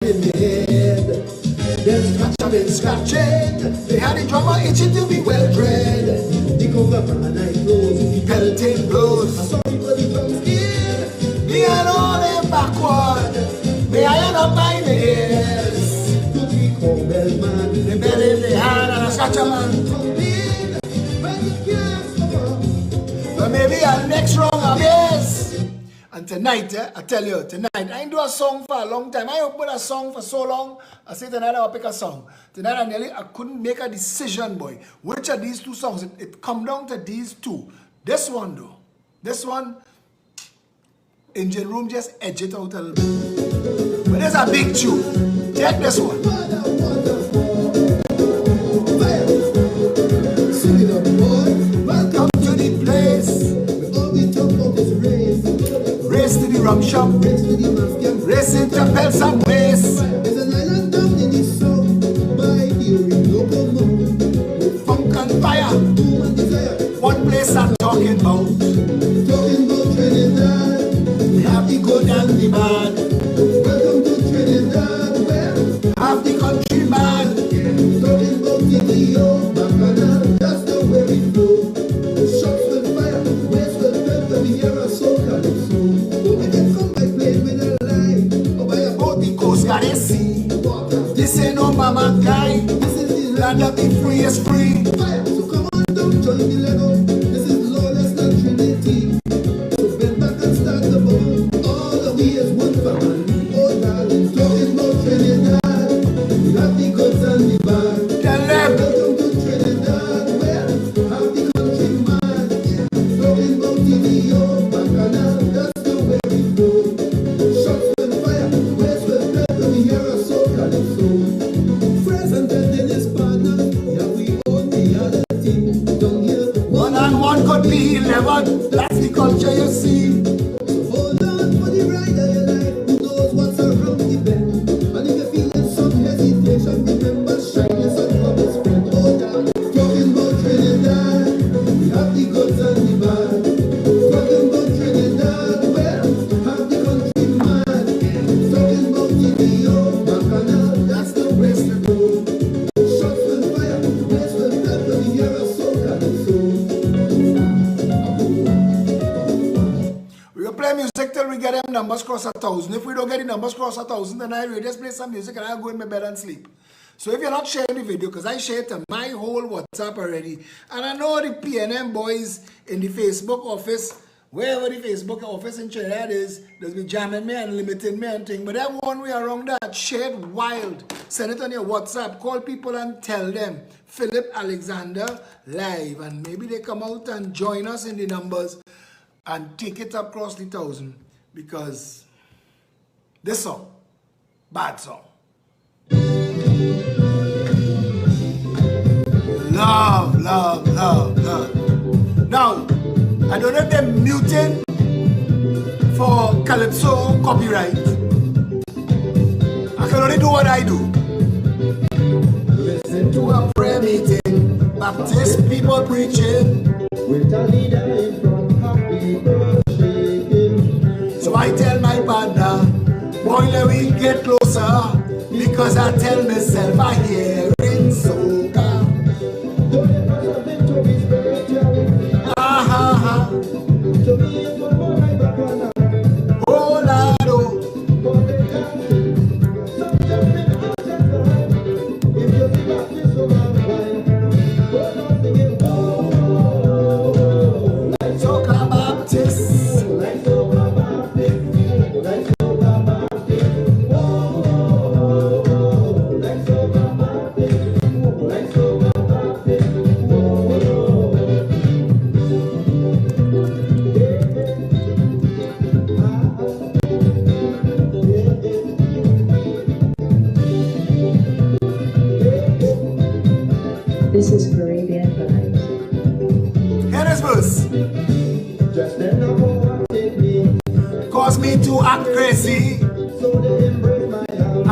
in the head. Then scratching. They had the drummer itching to be well bred. The cover man I close, the pelting blows. I saw people the drum skin. Me and all them backward. They iron up by the ears. To be called bell man. The bell in the hand and a scratcher man. But maybe our next round of years. And tonight, I tell you, tonight, I ain't do a song for a long time. I put a song for so long. I say tonight I'll pick a song. Tonight I couldn't make a decision, boy. Which of these two songs? It come down to these two. This one though. This one, Engine Room just edge it out a little bit. But there's a big tune. Take this one. Sing it up, boy. Welcome to the place. All we talk about is race. Race to the rum shop. Race to the mafia. Race in Chapel some ways. There's an island down in the south by the Orinoco. Funk and fire. One place I'm talking about. Talking about Trinidad. We have the good and the bad. Welcome to Trinidad, where have the country man. Talking about the Bacchanal, that's the way we flow. Shots with fire, waves with pepper, we hear a soul calypso. We can come by playing with a lie, or by a boat the coast got a sea. This ain't no mama guy, this is the land of the free is free. Fire, so come on down, join the Lego. This is lawless and Trinity. So bend back and start the boat. All of we is one family. Oh darling, talking about Trinidad. We have the goods and the bad. Tell them. Welcome to Trinidad, where have the country man. Talking about TVO, Bacchanal, that's the way we go. Shots with fire, waves with pepper, we hear a soul calypso. Friends and then his partner, yeah we own reality. Don't hear one and one could be 11. That's the culture you see. So hold on for the ride of your life. Who knows what's around the bend? And if you're feeling some hesitation, remember shyness and love is friend. Oh darling, talking about Trinidad, we have the goods and the bad. Talking about Trinidad, well, have the country mad. Talking about TVO, Bacchanal, that's the place to go. Shots with fire, waves with pepper, we hear a soul calypso. We will play music till we get them numbers cross 1,000. If we don't get the numbers cross 1,000, then I will just play some music and I'll go in my bed and sleep. So if you're not sharing the video, because I share it to my whole WhatsApp already, and I know the PNM boys in the Facebook office, wherever the Facebook office in Trinidad is, they'll be jamming me and limiting me and thing. But that one way around that, share it wild. Send it on your WhatsApp. Call people and tell them, Philip Alexander live. And maybe they come out and join us in the numbers and take it across the 1,000. Because this song, bad song. Love, love, love, love. Now, I don't know if they're muting for Calypso copyright. I can only do what I do. Listen to a prayer meeting, Baptist people preaching, with a leader in front, happy shaking. So I tell my partner, boy, let me get closer, because I tell myself I hear it soca. Oh, Lado. Soca Baptist. This is Caribbean Vibes. Here is verse. Just cause me to act crazy, so they embrace my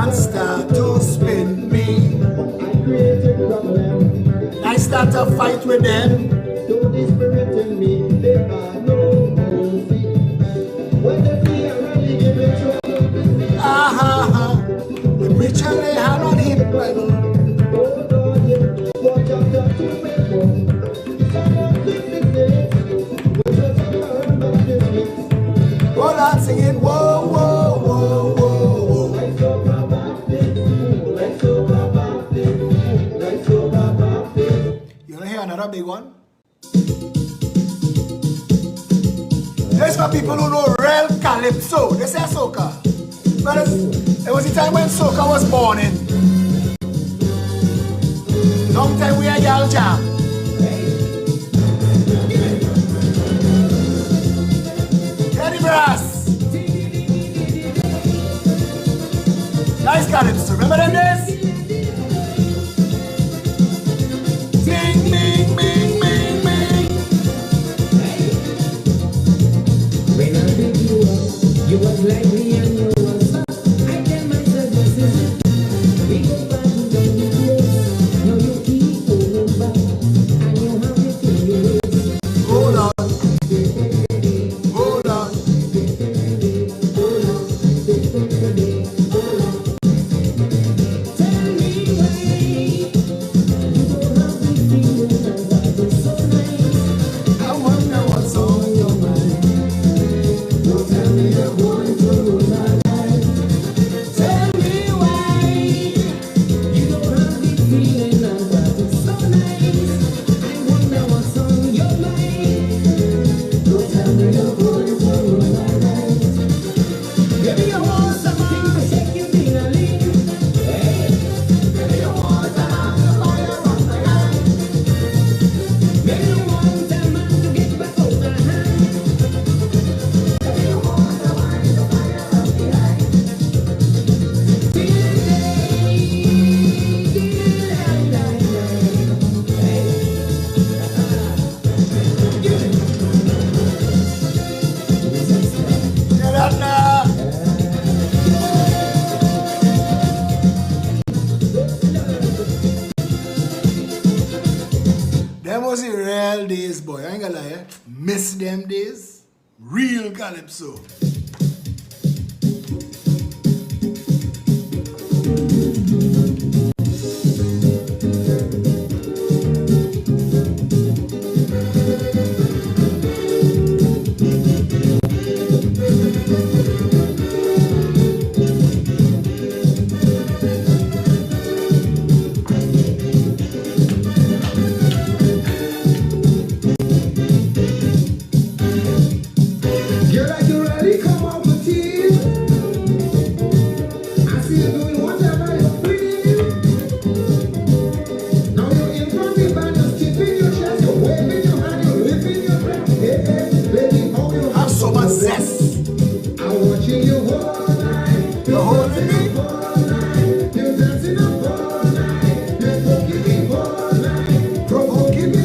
and start to spin me. I created problem. I start a fight with them. Though the spirit in me, they are no mercy. When they feel really give it trouble, The preacher lay hand on him. Hold on, singing, whoa, whoa, whoa, whoa, whoa. You wanna hear another big one? This for people who know real calypso. They say soca. But it was the time when soca was born in. Long time we had y'all jam. Teddy Brass. Nice calypso. Remember them days? Bing, bing, bing, bing, bing. When I picked you up, you was like me and you was up. I tell myself this is it. We go back to the place. Now you keep going back, and you have it in your waist. Hold on. Hold on. Tell me why you don't have the feeling and that is so nice. I wonder what's on your mind. Don't tell me you're going to ruin my life. Tell me why you don't have the feeling and that is so nice. I wonder what's on your mind. Don't tell me you're going to ruin my life. Give me a horse, something to shake you feeling. Hey, give me a horse, I'm the fire on my hand. Give me a horse, tell man to get back out of hand. Give me a horse, I want the fire on behind. Hear that now? Them was the real days, boy. I ain't gonna lie, eh? Miss them days. Real calypso. You're like you ready, come on for tea. I see you doing whatever you please. Now you're in front of me, man, you're skipping your chest, you're waving your hand, you're lifting your breath. Hey, hey, baby, how you Have so much zest. I'm watching you all night. You're holding me. All night. You're dancing up all night. You're poking me all night. Provoking me.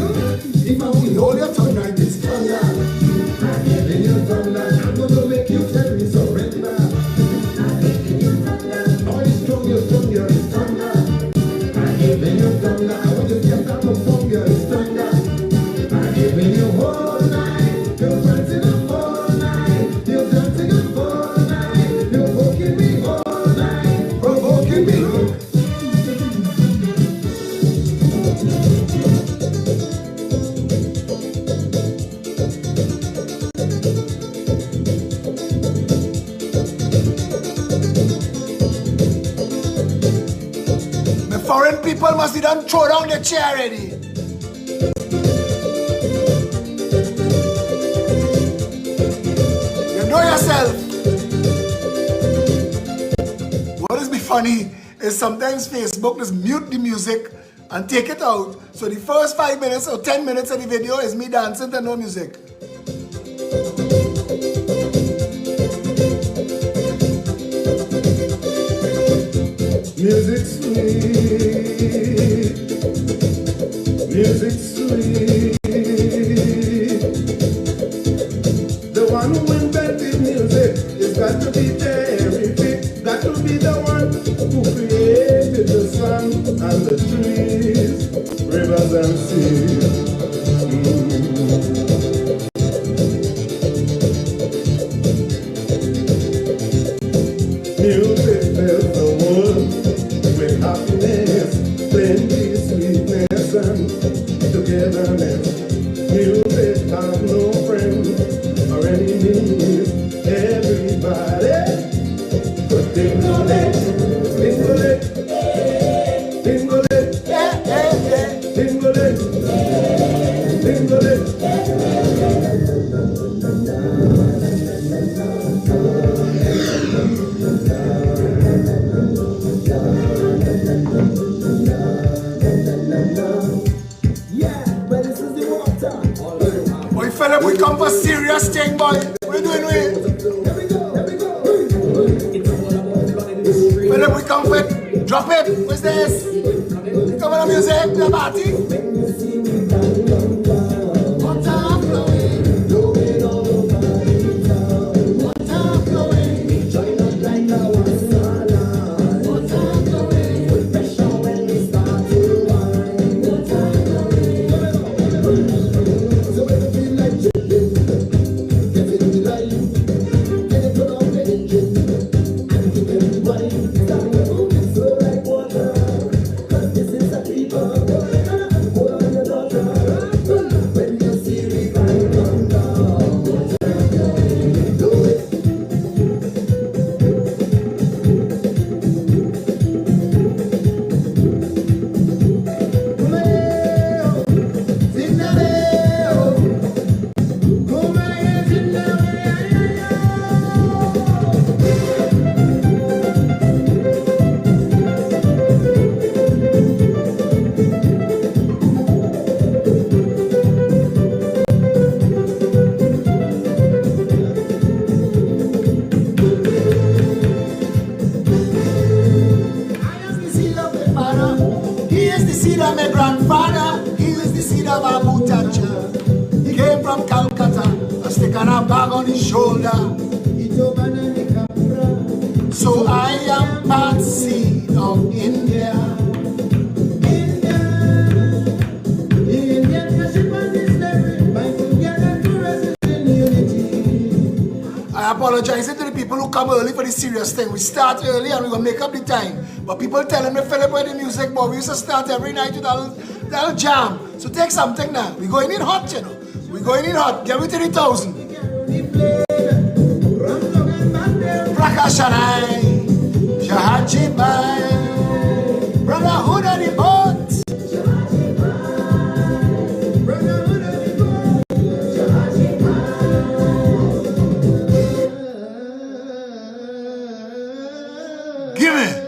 If I will hold your tongue right, it's thunder. I'm giving you thunder. I'm gonna make you tell me surrender. I'm giving you thunder. Oh, you're strong, you're strong, you're thunder. I'm giving you thunder. I want you to get up and perform, you're thunder. I'm giving you all night. You're dancing up all night. You're dancing up all night. You're poking me all night. Provoking me. The foreign people must be done throw down the chair already. You know yourself. What is be funny is sometimes Facebook just mute the music and take it out. So the first 5 minutes or 10 minutes of the video is me dancing to no music. Music sweet, music sweet. The one who invented music has got to be terrific. Got to be the one who created the sun and the trees, rivers and seas. Music fills the world. We come for serious thing, boy. We're doing it. Philip, we come for it. Drop it. What's this? Come on, music, the party. Water flowing. Water flowing. Join us like a wasala. Water flowing. With pressure when we start to wine. Water flowing. So when you feel like drinking, get in the line. Get it put on the engine. And keep it wine. Start moving slow like water. Cause this is a people. Hold on your daughter. When you see me right on down. Do it. He is the seed of my grandfather. He is the seed of our Butacha. He came from Calcutta, a stick and a bag on his shoulder. So I am part seed of India. I apologize to the people who come early for the serious thing. We start early and we're going to make up the time. But people telling me, Philip, where the music, but we used to start every night with that jam. So take something now. We're going in hot, you know. We're going in hot. Get me 30,000. Prakashanai, Shahajibai, Brotherhood of the Boat. Give it.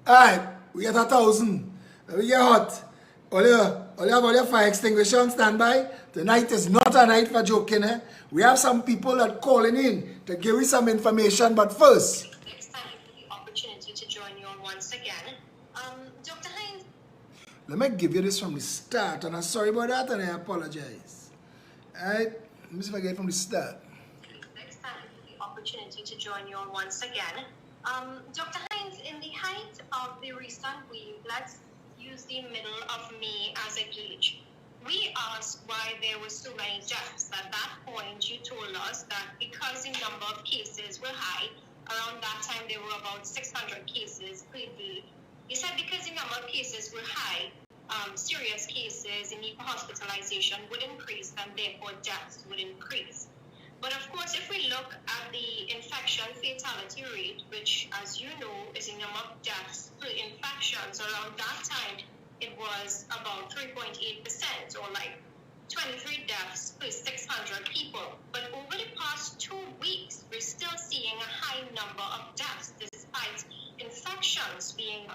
Alright, we get 1,000. We get hot. All your fire extinguisher on standby. Tonight is not a night for joking. We have some people that calling in to give you some information, but first. Next time for the opportunity to join you on once again. Dr. Hines. Let me give you this from the start, and I'm sorry about that, and I apologize. Alright, let me see if I get it from the start. Next time for the opportunity to join you on once again. Dr. Hines, in the height of the recent wave, let's use the middle of May as a gauge. We asked why there were so many deaths. At that point, you told us that because the number of cases were high, around that time there were about 600 cases per day. He said because the number of cases were high, serious cases in need for hospitalization would increase and therefore deaths would increase. But of course, if we look at the infection fatality rate, which as you know is the number of deaths per infections, around that time it was about 3.8%, or like 23 deaths per 600 people. But over the past 2 weeks, we're still seeing a high number of deaths despite infections being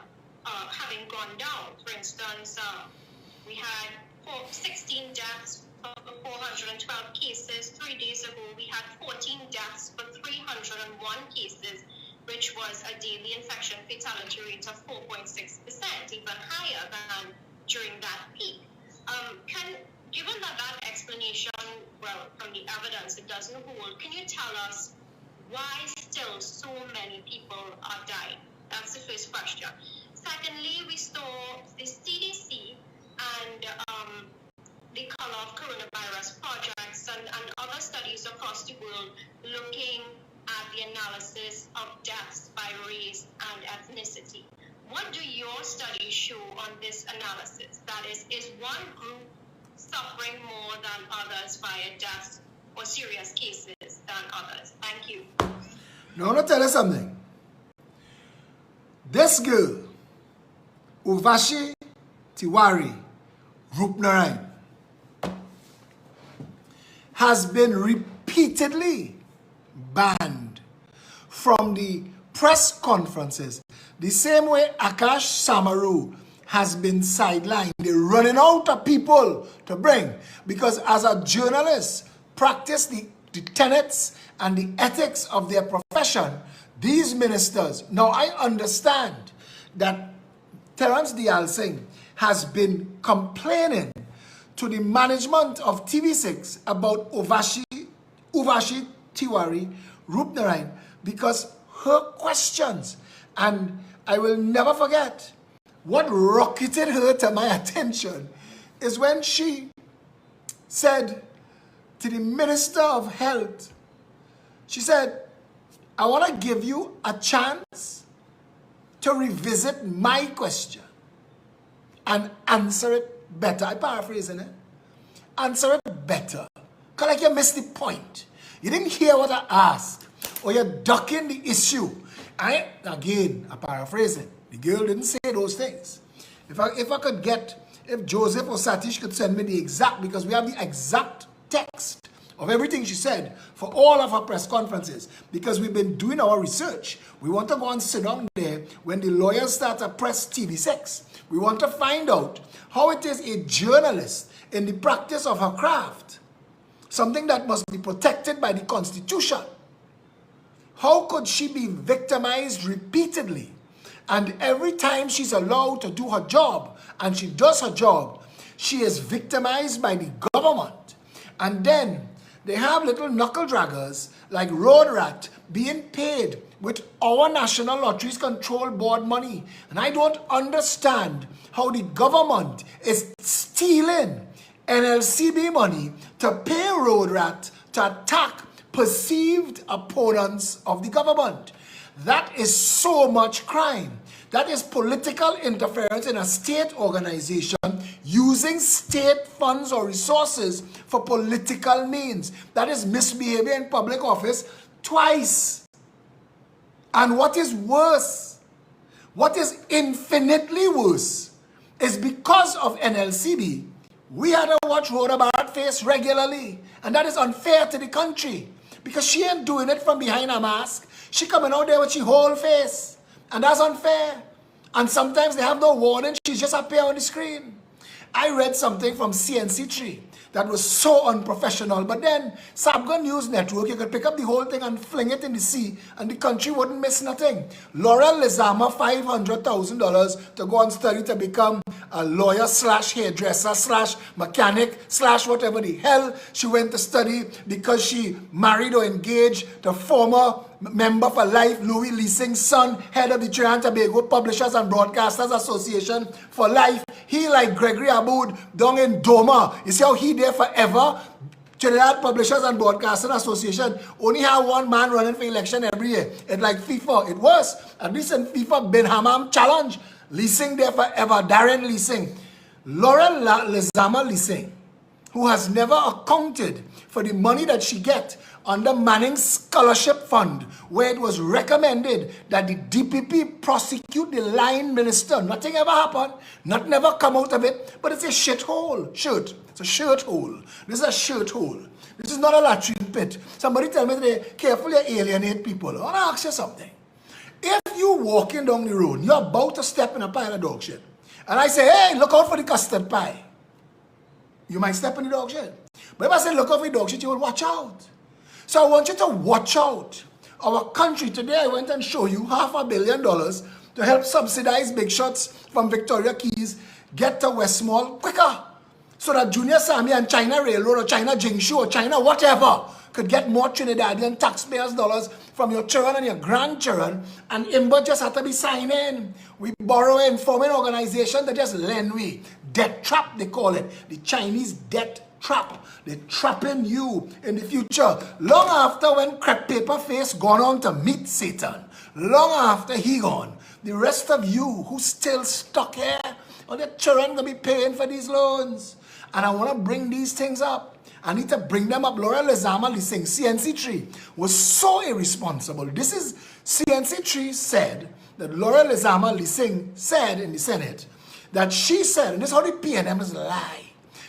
having gone down. For instance, we had 16 deaths for 412 cases. 3 days ago, we had 14 deaths for 301 cases, which was a daily infection fatality rate of 4.6%, even higher than during that peak. Given that explanation, well, from the evidence, it doesn't hold, can you tell us why still so many people are dying? That's the first question. Secondly, we saw the CDC and the Color of Coronavirus projects and other studies across the world looking at the analysis of deaths by race and ethnicity. What do your studies show on this analysis? That is one group suffering more than others via deaths or serious cases than others? Thank you. Now, I want to tell you something. This girl, Urvashi Tiwari Rupnarayan, has been repeatedly banned from the press conferences, the same way Akash Samaru has been sidelined. They're running out of people to bring because as a journalist, practice the tenets and the ethics of their profession, these ministers. Now I understand that Terence Dial Singh has been complaining to the management of TV6 about Urvashi Tiwari Rupnarayan because her questions, and I will never forget, what rocketed her to my attention is when she said to the Minister of Health, she said, I want to give you a chance to revisit my question and answer it better. I paraphrasing it. Answer it better. Because like you missed the point. You didn't hear what I asked, or you're ducking the issue. Again, I'm paraphrasing. The girl didn't say those things. If I could get, if Joseph or Satish could send me the exact, because we have the exact text of everything she said for all of our press conferences, because we've been doing our research. We want to go and sit down there when the lawyers start to press TV6. We want to find out how it is a journalist in the practice of her craft, something that must be protected by the Constitution. How could she be victimized repeatedly? And every time she's allowed to do her job, and she does her job, she is victimized by the government. And then they have little knuckle draggers like Road Rat being paid with our National Lotteries Control Board money. And I don't understand how the government is stealing NLCB money to pay Road Rat to attack perceived opponents of the government. That is so much crime. That is political interference in a state organization using state funds or resources for political means. That is misbehavior in public office twice. And what is worse, what is infinitely worse, is because of NLCB, we had to watch Rhoda Barrett face regularly. And that is unfair to the country. Because she ain't doing it from behind a mask. She coming out there with her whole face. And that's unfair. And sometimes they have no warning. She just appear on the screen. I read something from CNC3 that was so unprofessional. But then, Sabga News Network, you could pick up the whole thing and fling it in the sea, and the country wouldn't miss nothing. Laurel Lizama, $500,000 to go and study to become a lawyer slash hairdresser slash mechanic slash whatever the hell she went to study because she married or engaged the former member for life, Louis Leasing's son, head of the Trinidad and Tobago Publishers and Broadcasters Association for life. He, like Gregory Aboud, down in Doma. You see how he there forever? Trinidad Publishers and Broadcasting Association only have one man running for election every year. It's like FIFA. It was. At least in FIFA, Ben Hammam challenge. Leasing there forever. Darren Leasing. Laurel Lezama Leasing, who has never accounted for the money that she get under Manning Scholarship Fund, where it was recommended that the DPP prosecute the line minister. Nothing ever happened. Nothing ever come out of it. But it's a shithole. It's a shirt hole. This is a shirt hole. This is not a latrine pit. Somebody tell me today, carefully alienate people. I want to ask you something. If you walking down the road, you're about to step in a pile of dog shit, and I say, hey, look out for the custard pie, you might step in the dog shit. But if I say look out for the dog shit, you will watch out. So I want you to watch out. Our country today, I went and show you $500 million to help subsidize big shots from Victoria Keys get to West Mall quicker, so that Junior Sammy and China Railroad or China Jingshu or China whatever could get more Trinidadian taxpayers' dollars from your children and your grandchildren, and IMBA just had to be signing. We borrow an informing organization that just lend we. Debt trap, they call it. The Chinese debt trap. They're trapping you in the future. Long after when Crep Paper Face gone on to meet Satan, long after he gone, the rest of you who still stuck here, or the children gonna be paying for these loans. And I want to bring these things up. I need to bring them up. Laura Lezama Lising, CNC3, was so irresponsible. This is CNC3 said that Laura Lezama Lising said in the Senate that she said, and this is how the PNMs lie.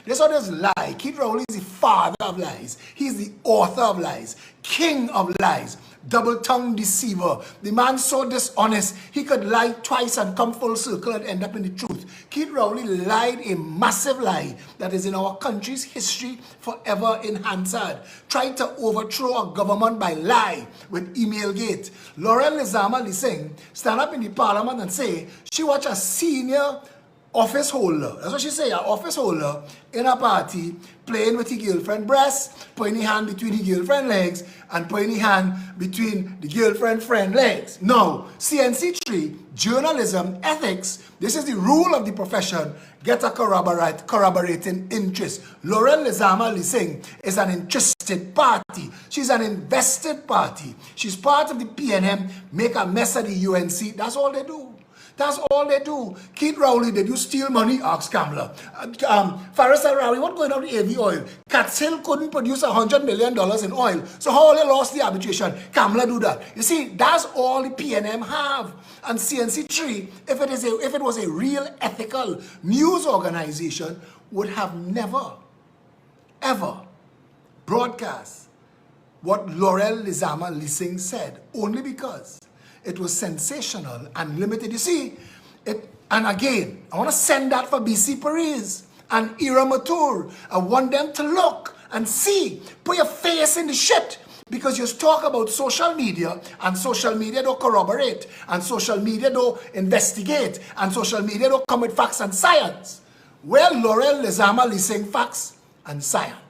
This is how they lie. Keith Rowley is the father of lies. He's the author of lies, king of lies, double-tongued deceiver. The man so dishonest, he could lie twice and come full circle and end up in the truth. Keith Rowley lied a massive lie that is in our country's history forever in Hansard. Tried to overthrow a government by lie with Emailgate. Laurel Lezama Lising stand up in the parliament and say she watch a senior office holder, that's what she say, an office holder in a party playing with the girlfriend breasts, putting the hand between the girlfriend legs and putting the hand between the girlfriend friend legs. No, CNC3, journalism, ethics, this is the rule of the profession, get a corroborating interest. Laurel Lezama Lising is an interested party. She's an invested party. She's part of the PNM, make a mess of the UNC, that's all they do. That's all they do. Keith Rowley, did you steal money? Ask Kamala. Faris Al-Rawi, what going on with AV oil? Katz Hill couldn't produce $100 million in oil. So how they lost the arbitration? Kamala do that. You see, that's all the PNM have. And CNC3, if it was a real ethical news organization, would have never, ever broadcast what Laurel Lezama Lising said, only because it was sensational and limited. You see, and again, I want to send that for BC Paris and Ira Matur. I want them to look and see, put your face in the shit, because you talk about social media, and social media don't corroborate, and social media don't investigate, and social media don't come with facts and science. Well, Laurel Lezama Lising facts and science.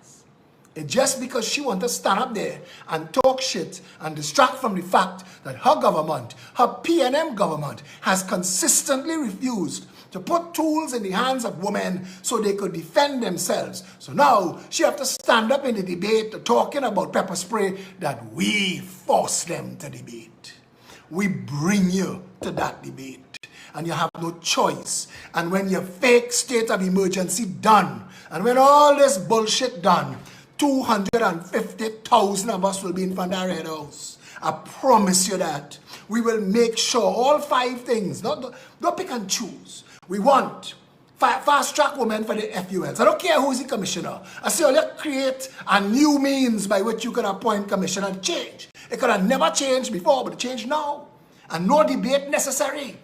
It's just because she wants to stand up there and talk shit and distract from the fact that her government, her PNM government, has consistently refused to put tools in the hands of women so they could defend themselves. So now she have to stand up in the debate talking about pepper spray that we force them to debate. We bring you to that debate, and you have no choice. And when your fake state of emergency done, and when all this bullshit done, 250,000 of us will be in front of our Red House. I promise you that. We will make sure all 5 things, don't pick and choose. We want fast track women for the FULs. I don't care who is the commissioner. I say, let's create a new means by which you can appoint commissioner and change. It could have never changed before, but it changed now. And no debate necessary.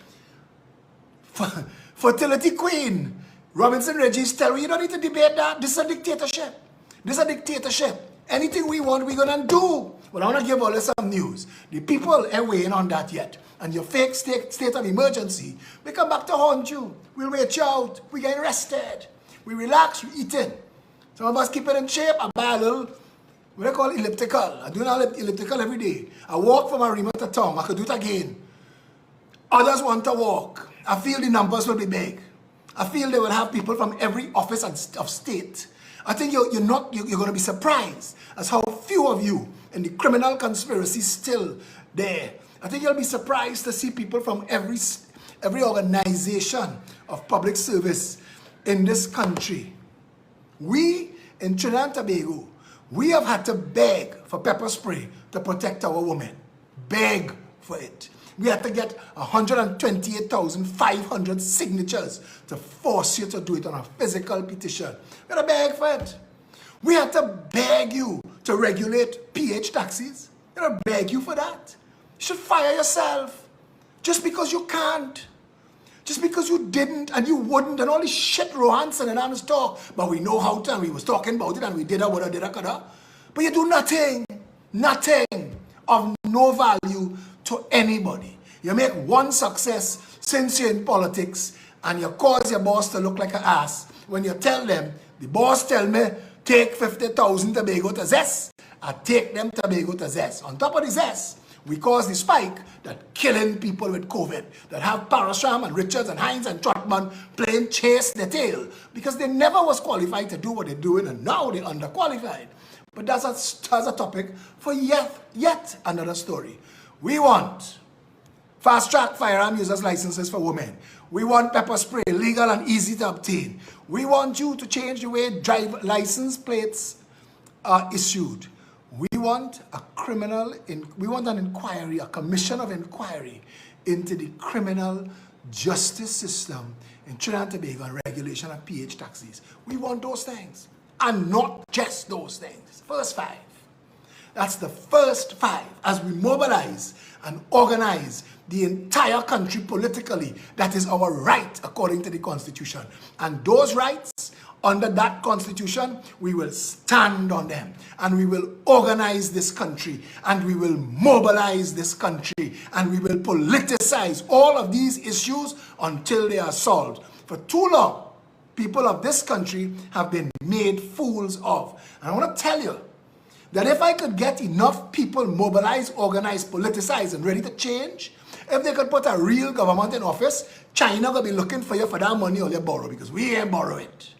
Fertility queen. Robinson Regis tell you don't need to debate that. This is a dictatorship. This is a dictatorship. Anything we want, we're going to do. But I want to give all some news. The people ain't weighing on that yet. And your fake state of emergency, we come back to haunt you. We'll wait you out. We get rested. We relax, we eat it. Some of us keep it in shape. I buy a little, what I call elliptical. I do an elliptical every day. I walk from Arima to Tom. I could do it again. Others want to walk. I feel the numbers will be big. I feel they will have people from every office of state. I think you're going to be surprised as how few of you in the criminal conspiracy still there. I think you'll be surprised to see people from every organization of public service in this country. We in Trinidad and Tobago, we have had to beg for pepper spray to protect our women. Beg for it. We had to get 128,500 signatures to force you to do it on a physical petition. We had to beg for it. We had to beg you to regulate PH taxis. We had to beg you for that. You should fire yourself just because you can't. Just because you didn't and you wouldn't and all this shit Rohanson and Anna's talk. But we know how to and we was talking about it and we did a what I did a kada. But you do nothing. Nothing of no value to anybody. You make one success since you're in politics and you cause your boss to look like an ass. When you tell them, the boss tell me, take 50,000 Tobago to Zest. I take them Tobago to Zest. On top of the Zest, we cause the spike that killing people with COVID, that have Parasham and Richards and Hines and Trotman playing chase the tail because they never was qualified to do what they're doing and now they're underqualified. But that's a topic for yet another story. We want fast-track firearm users licenses for women. We want pepper spray legal and easy to obtain. We want you to change the way drive license plates are issued. We want an inquiry, a commission of inquiry into the criminal justice system in Trinidad and Tobago and regulation of PH taxis. We want those things. And not just those things. First 5. That's the first 5 as we mobilize and organize the entire country politically. That is our right according to the Constitution. And those rights, under that Constitution, we will stand on them. And we will organize this country. And we will mobilize this country. And we will politicize all of these issues until they are solved. For too long, people of this country have been made fools of. And I want to tell you that if I could get enough people mobilized, organized, politicized, and ready to change, if they could put a real government in office, China will be looking for you for that money or you borrow, because we ain't borrow it.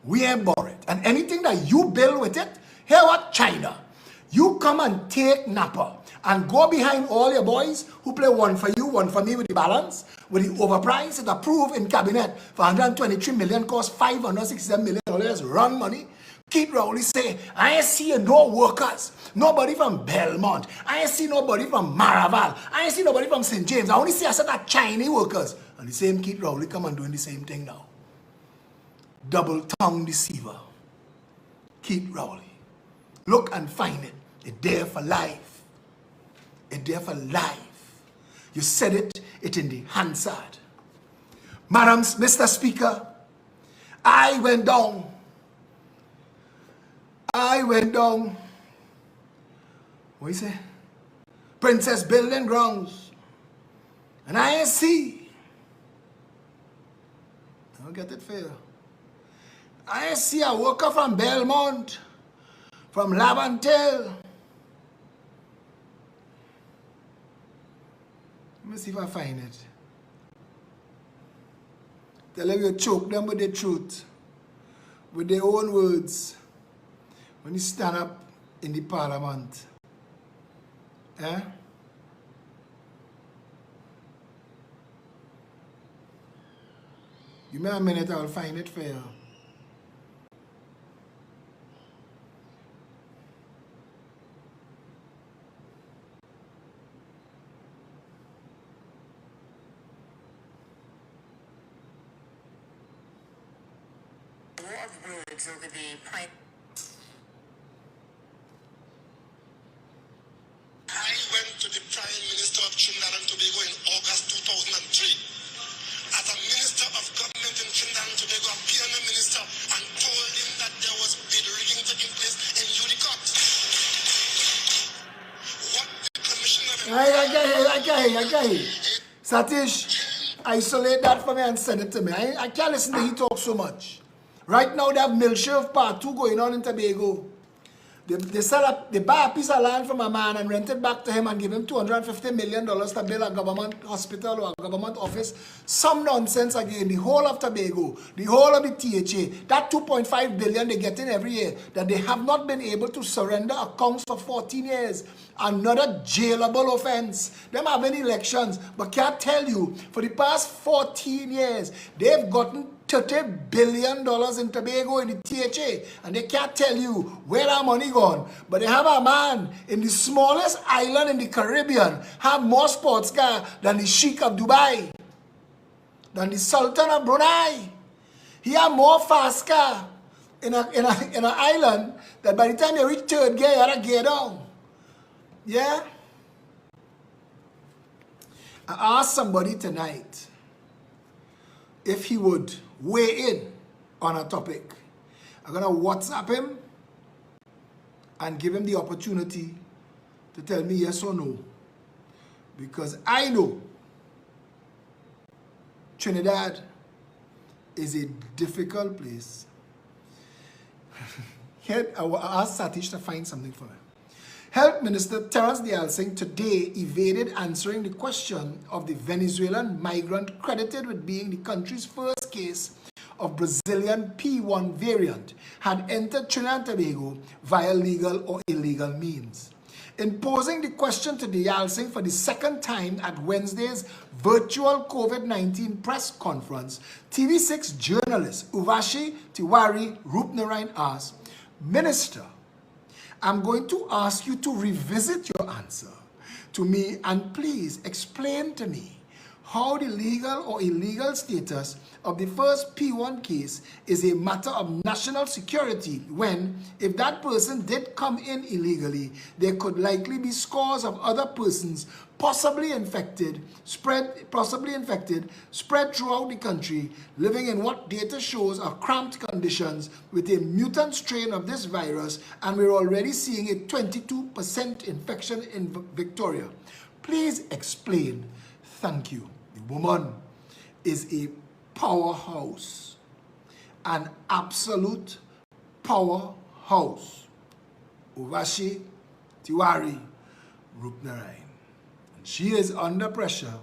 We ain't borrow it. And anything that you build with it, here what, China, you come and take Napa and go behind all your boys who play one for you, one for me with the balance, with the overprice, it approved in cabinet for 123 million, cost $567 million, run money. Keith Rowley say, I ain't see no workers, nobody from Belmont, I ain't see nobody from Maraval, I ain't see nobody from St. James, I only see a set of Chinese workers. And the same Keith Rowley come and doing the same thing now. Double-tongued deceiver. Keith Rowley. Look and find it. It's there for life. It's there for life. You said it, it's in the Hansard. Madams, Mr. Speaker, I went down. What you say? Princess Building Grounds. And I ain't see. I don't get it fair. I ain't see a worker from Belmont, from Labantel. Let me see if I find it. Tell them you choke them with the truth, with their own words, when you stand up in the parliament. Eh? Give me a minute, I'll find it for you. Words over the prime. I went to the Prime Minister of Trinidad and Tobago in August 2003 as a Minister of Government in Trinidad and Tobago, a PNM Minister, and told him that there was bid rigging taking place in Boycott. What the Commissioner of Okay. Satish, isolate that for me and send it to me. I can't listen to he talk so much. Right now they have Milshave Part 2 going on in Tobago. They buy a piece of land from a man and rent it back to him and give him $250 million to build a government hospital or a government office. Some nonsense again. The whole of Tobago, the whole of the THA, that $2.5 billion they get in every year that they have not been able to surrender accounts for 14 years. Another jailable offense. Them having elections, but can't tell you, for the past 14 years, they've gotten $30 billion in Tobago in the THA, and they can't tell you where that money gone. But they have a man in the smallest island in the Caribbean, have more sports car than the Sheikh of Dubai, than the Sultan of Brunei. He have more fast car in an island that by the time they reach third gear, you have to gear down. Yeah? I asked somebody tonight if he would weigh in on a topic. I'm going to WhatsApp him and give him the opportunity to tell me yes or no. Because I know Trinidad is a difficult place. Here, I will ask Satish to find something for me. Health Minister Terence Dialsing today evaded answering the question of the Venezuelan migrant credited with being the country's first case of Brazilian P1 variant had entered Trinidad and Tobago via legal or illegal means. In posing the question to Dialsing for the second time at Wednesday's virtual COVID-19 press conference, TV6 journalist Urvashi Tiwari Rupnarayan asked, "Minister, I'm going to ask you to revisit your answer to me and please explain to me how the legal or illegal status of the first P1 case is a matter of national security when, if that person did come in illegally, there could likely be scores of other persons possibly infected, spread throughout the country, living in what data shows are cramped conditions with a mutant strain of this virus, and we're already seeing a 22% infection in Victoria. Please explain. Thank you." The woman is a powerhouse, an absolute powerhouse. Urvashi Tiwari Rupnarayan. She is under pressure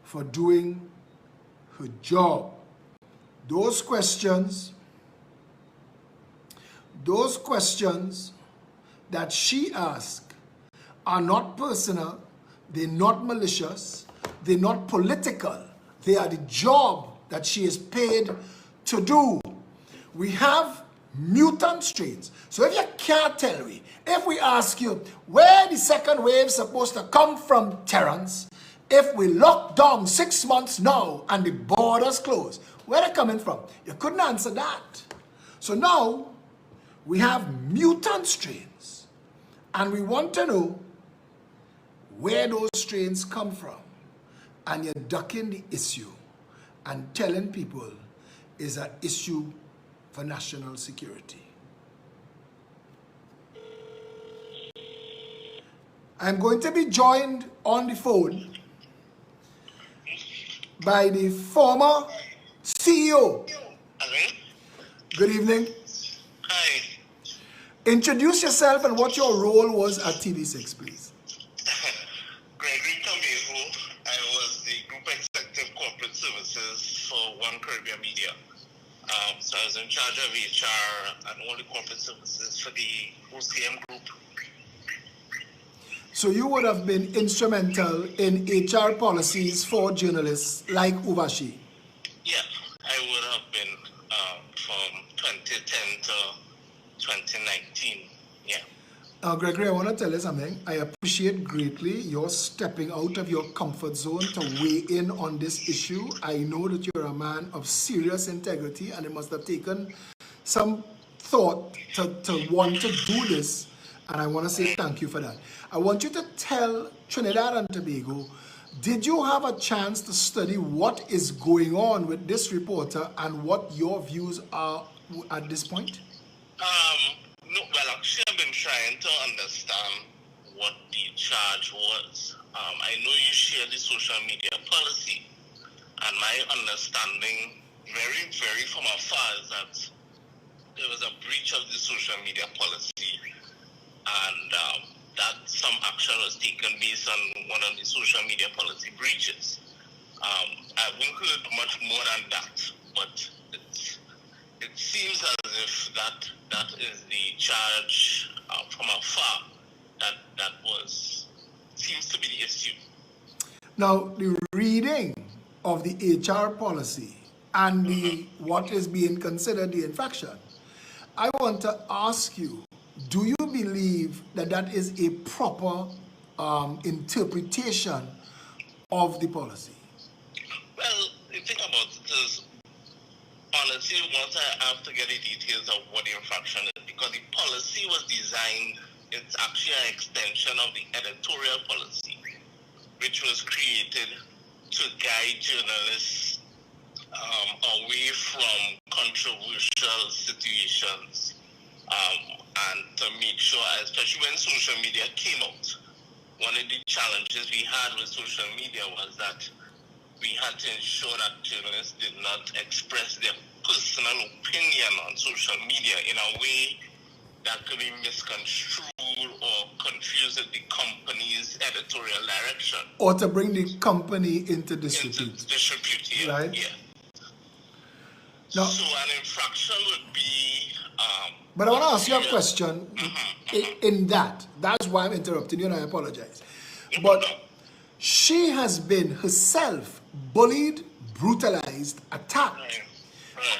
for doing her job. Those questions that she asked are not personal, they're not malicious, they're not political. They are the job that she is paid to do. We have mutant strains. So if you can't tell me, if we ask you where the second wave is supposed to come from, Terence, if we lock down 6 months now and the borders closed, where are they coming from? You couldn't answer that. So now we have mutant strains and we want to know where those strains come from. And you're ducking the issue and telling people it's an issue for national security. I'm going to be joined on the phone by the former CEO. Hello? Good evening. Hi. Introduce yourself and what your role was at TV6, please. Gregory Cambejo. I was the Group Executive Corporate Services for One Caribbean Media. So I was in charge of HR and all the corporate services for the OCM group. So you would have been instrumental in HR policies for journalists like Urvashi. Yeah, I would have been from 2010 to 2019. Yeah. Gregory, I want to tell you something. I appreciate greatly your stepping out of your comfort zone to weigh in on this issue. I know that you're a man of serious integrity and it must have taken some thought to want to do this. And I want to say thank you for that. I want you to tell Trinidad and Tobago, did you have a chance to study what is going on with this reporter and what your views are at this point? No, well, actually, I've been trying to understand what the charge was. I know you share the social media policy, and my understanding, very from afar, is that there was a breach of the social media policy and that some action was taken based on one of the social media policy breaches. I haven't heard much more than that, but it seems as if that is the charge from afar that seems to be the issue. Now, the reading of the HR policy and the what is being considered the infraction, I want to ask you, do you believe that that is a proper interpretation of the policy? Well, the thing about it is, honestly, once I have to get the details of what the infraction is, because the policy was designed, it's actually an extension of the editorial policy, which was created to guide journalists away from controversial situations, and to make sure, especially when social media came out, one of the challenges we had with social media was that we had to ensure that journalists did not express their personal opinion on social media in a way that could be misconstrued or confused with the company's editorial direction. Or to bring the company into disrepute. Into disrepute, yeah. Right? Yeah. Now, so an infraction would be... but I want to ask you a question in that. That's why I'm interrupting you, and I apologize. But she has been herself bullied, brutalized, attacked,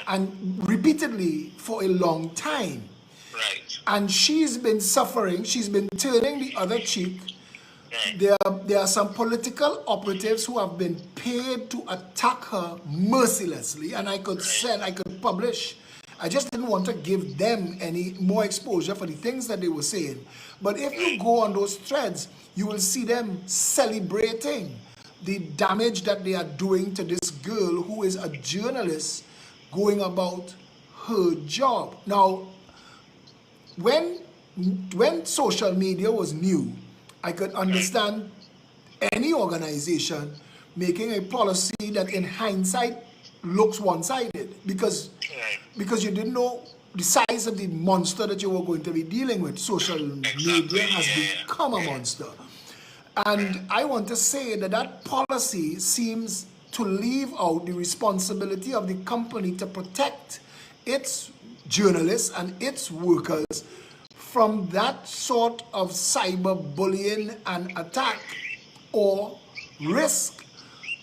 and repeatedly for a long time. Right. And she's been suffering, she's been turning the other cheek. There are some political operatives who have been paid to attack her mercilessly, and I could send, I could publish. I just didn't want to give them any more exposure for the things that they were saying. But if you go on those threads, you will see them celebrating the damage that they are doing to this girl who is a journalist going about her job. Now, when social media was new, I could understand any organization making a policy that in hindsight looks one-sided because you didn't know the size of the monster that you were going to be dealing with. Social media has become a monster. And I want to say that that policy seems to leave out the responsibility of the company to protect its journalists and its workers from that sort of cyberbullying and attack, or risk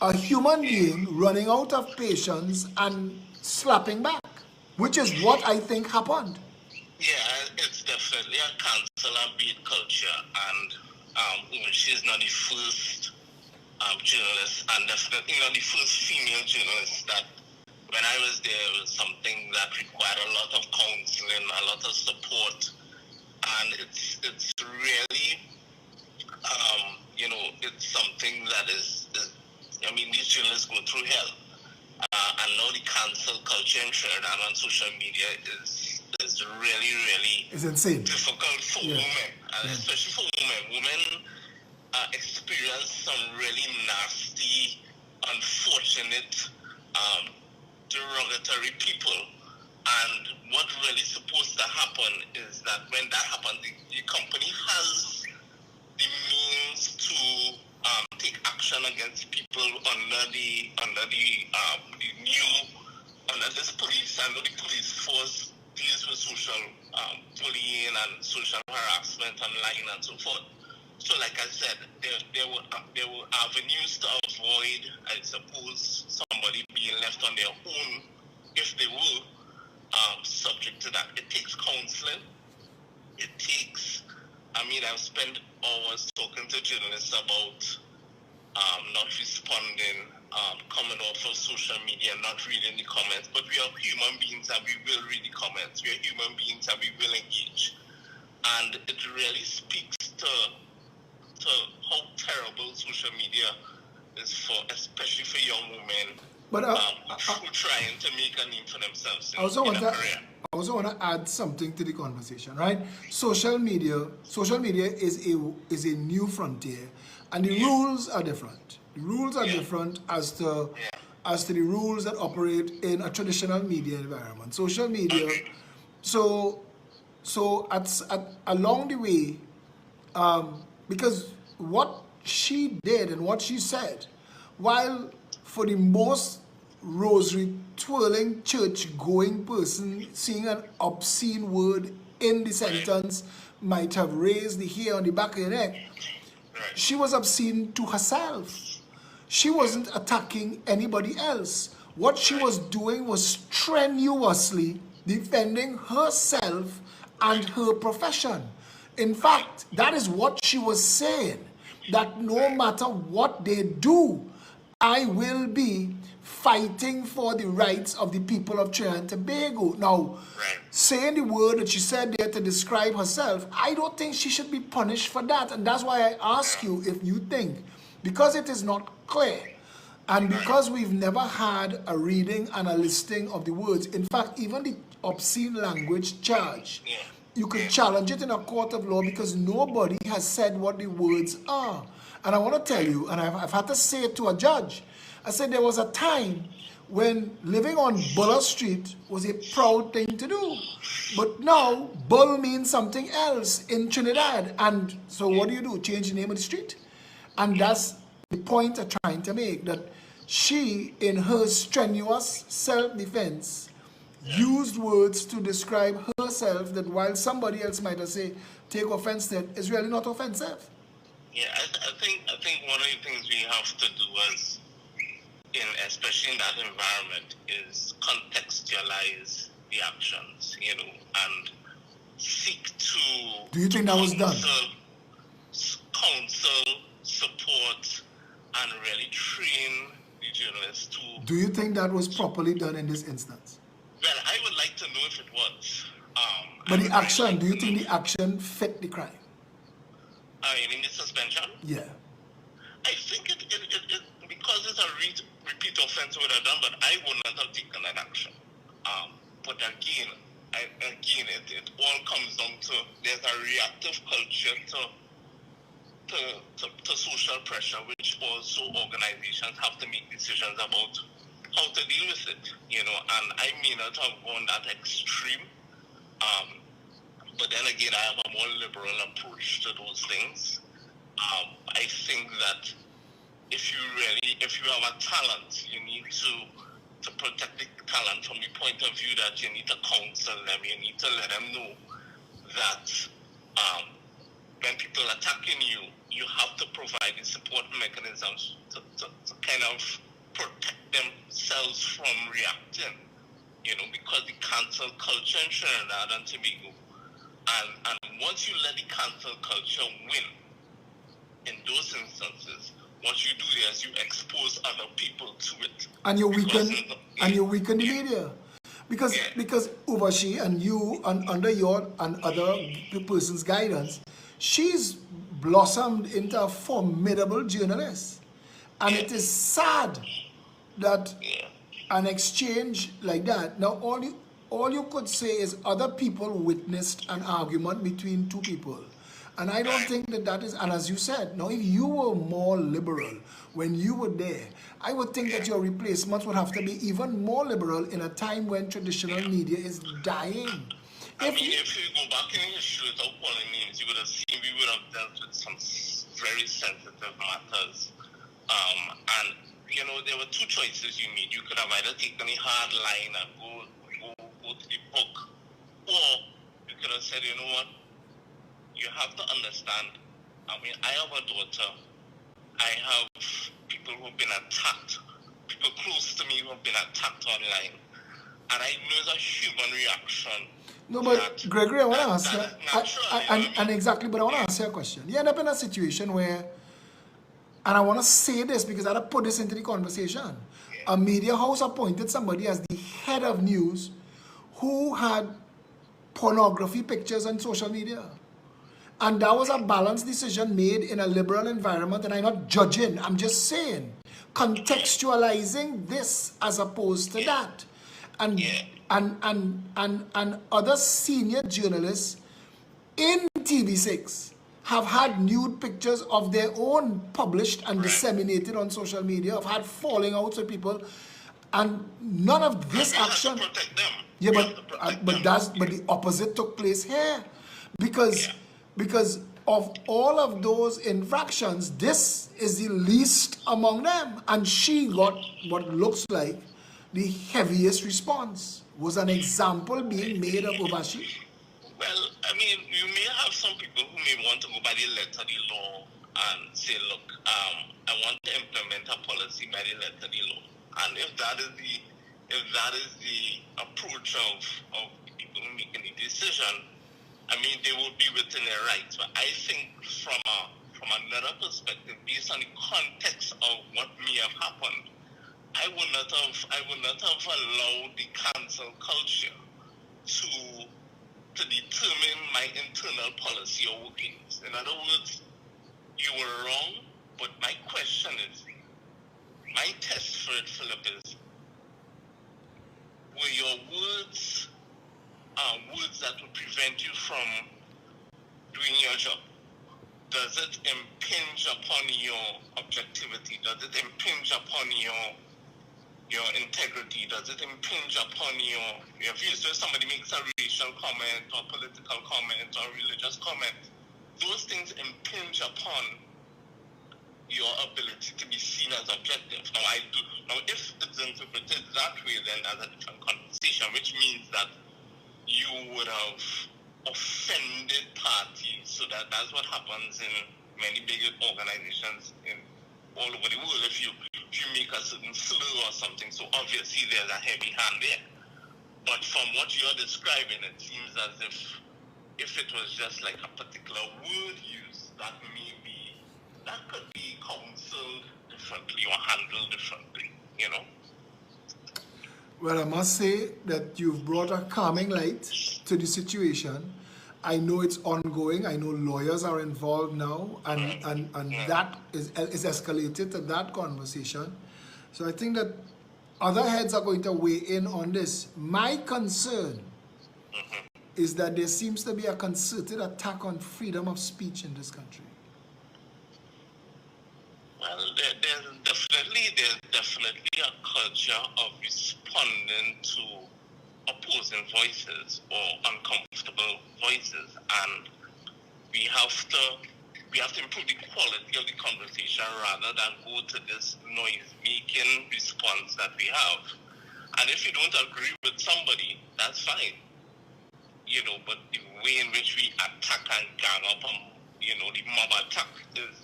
a human being running out of patience and slapping back, which is what I think happened. Yeah, it's definitely a cancel and beat culture, and she's not the first journalist, and definitely not the first female journalist that, when I was there, it was something that required a lot of counseling, a lot of support, and it's really, it's something that is, I mean, these journalists go through hell, and now the cancel culture in Trinidad on social media is really, really It's insane. difficult for women, and especially for women. Women experience some really nasty, unfortunate, derogatory people. And what really supposed to happen is that when that happens, the company has the means to take action against people under this police, under the police force deals with social bullying and social harassment online and so forth. So, like I said, there were avenues to avoid, I suppose, somebody being left on their own if they were subject to that. It takes counseling. It takes, I've spent hours talking to journalists about not responding, coming off of social media, not reading the comments. But we are human beings and we will read the comments. We are human beings and we will engage. And it really speaks to how terrible social media is especially for young women. But who are trying to make a name for themselves in a career. I also want to add something to the conversation, right? Social media is a new frontier, and the rules are different. The rules are different as to the rules that operate in a traditional media environment. Social media, so So along the way, because what she did and what she said, while for the most rosary twirling church going person, seeing an obscene word in the sentence might have raised the hair on the back of your neck, she was obscene to herself. She wasn't attacking anybody else. What she was doing was strenuously defending herself and her profession. In fact, that is what she was saying, that no matter what they do, I will be fighting for the rights of the people of Trinidad and Tobago. Now, saying the word that she said there to describe herself, I don't think she should be punished for that. And that's why I ask you if you think, because it is not clear, and because we've never had a reading and a listing of the words, in fact, even the obscene language charge, you can challenge it in a court of law because nobody has said what the words are. And I want to tell you, and I've had to say it to a judge, I said there was a time when living on Buller Street was a proud thing to do. But now, Bull means something else in Trinidad. And so what do? Change the name of the street? And that's the point I'm trying to make, that she, in her strenuous self-defense, used words to describe herself that while somebody else might have said, take offense to it, is really not offensive. Yeah, I think one of the things we have to do as especially in that environment is contextualize the actions, and seek to do you think that was done? Counsel, support, and really train the journalists to... Do you think that was properly done in this instance? Well, I would like to know if it was. But the action, do you think the action fit the crime? You mean the suspension? Yeah. I think it because it's a repeat offense would have done, but I would not have taken that action. But again, it all comes down to there's a reactive culture to social pressure, which also organizations have to make decisions about how to deal with it, and I may not have gone that extreme, but then again, I have a more liberal approach to those things. I think that if you have a talent, you need to protect the talent from the point of view that you need to counsel them, you need to let them know that when people are attacking you, you have to provide the support mechanisms to kind of protect themselves from reacting, because the cancel culture in Trinidad and Tobago, and once you let the cancel culture win, in those instances, what you do is you expose other people to it. And you weaken the media. Because Uvashi and you, and under your and other person's guidance, she's blossomed into a formidable journalist. And it is sad that an exchange like that, now all you could say is other people witnessed an argument between two people. And I don't think that is, and as you said, now if you were more liberal when you were there, I would think that your replacements would have to be even more liberal in a time when traditional media is dying. If you go back in history without calling names, you would have seen we would have dealt with some very sensitive matters. And, there were two choices you made. You could have either taken a hard line and go to the book, or you could have said, you know what, you have to understand, I have a daughter, I have people who have been attacked, people close to me who have been attacked online, and I know it's a human reaction. No, but Gregory, I want to ask you, and exactly, but I want to ask you a question. You end up in a situation where, and I want to say this because I want to put this into the conversation, a media house appointed somebody as the head of news who had pornography pictures on social media. And that was a balanced decision made in a liberal environment, and I'm not judging, I'm just saying, contextualizing this as opposed to that. And other senior journalists in TV6 have had nude pictures of their own published and disseminated on social media, have had falling outs with people. And none of this We have to action. protect them. Yeah, We have to protect them. but the opposite took place here, because of all of those infractions, this is the least among them, and she got what looks like the heaviest response. Was an example being made of Obashi? Well, I mean, you may have some people who may want to go by the letter of the law and say, look, I want to implement a policy by the letter of the law. And if that is the approach of people making the decision, I mean, they will be within their rights. But I think from another perspective, based on the context of what may have happened, I would not have allowed the cancel culture to determine my internal policy or workings. In other words, you were wrong, but my question is, my test for it, Philip, is, were your words words that would prevent you from doing your job? Does it impinge upon your objectivity? Does it impinge upon your integrity? Does it impinge upon your views? So if somebody makes a racial comment or political comment or religious comment, those things impinge upon your ability to be seen as objective. Now, if it's interpreted that way, then that's a different conversation, which means that you would have offended parties. So that's what happens in many big organizations all over the world. If you make a certain slur or something, so obviously there's a heavy hand there. But from what you're describing, it seems as if it was just like a particular word use, that could be counseled differently or handled differently, you know. Well, I must say that you've brought a calming light to the situation. I know it's ongoing. I know lawyers are involved now, and that is escalated to that conversation. So I think that other heads are going to weigh in on this. My concern is that there seems to be a concerted attack on freedom of speech in this country. Well, there's definitely a culture of responding to opposing voices or uncomfortable voices, and we have to improve the quality of the conversation rather than go to this noise-making response that we have. And if you don't agree with somebody, that's fine, you know. But the way in which we attack and gang up on, you know, the mob attack,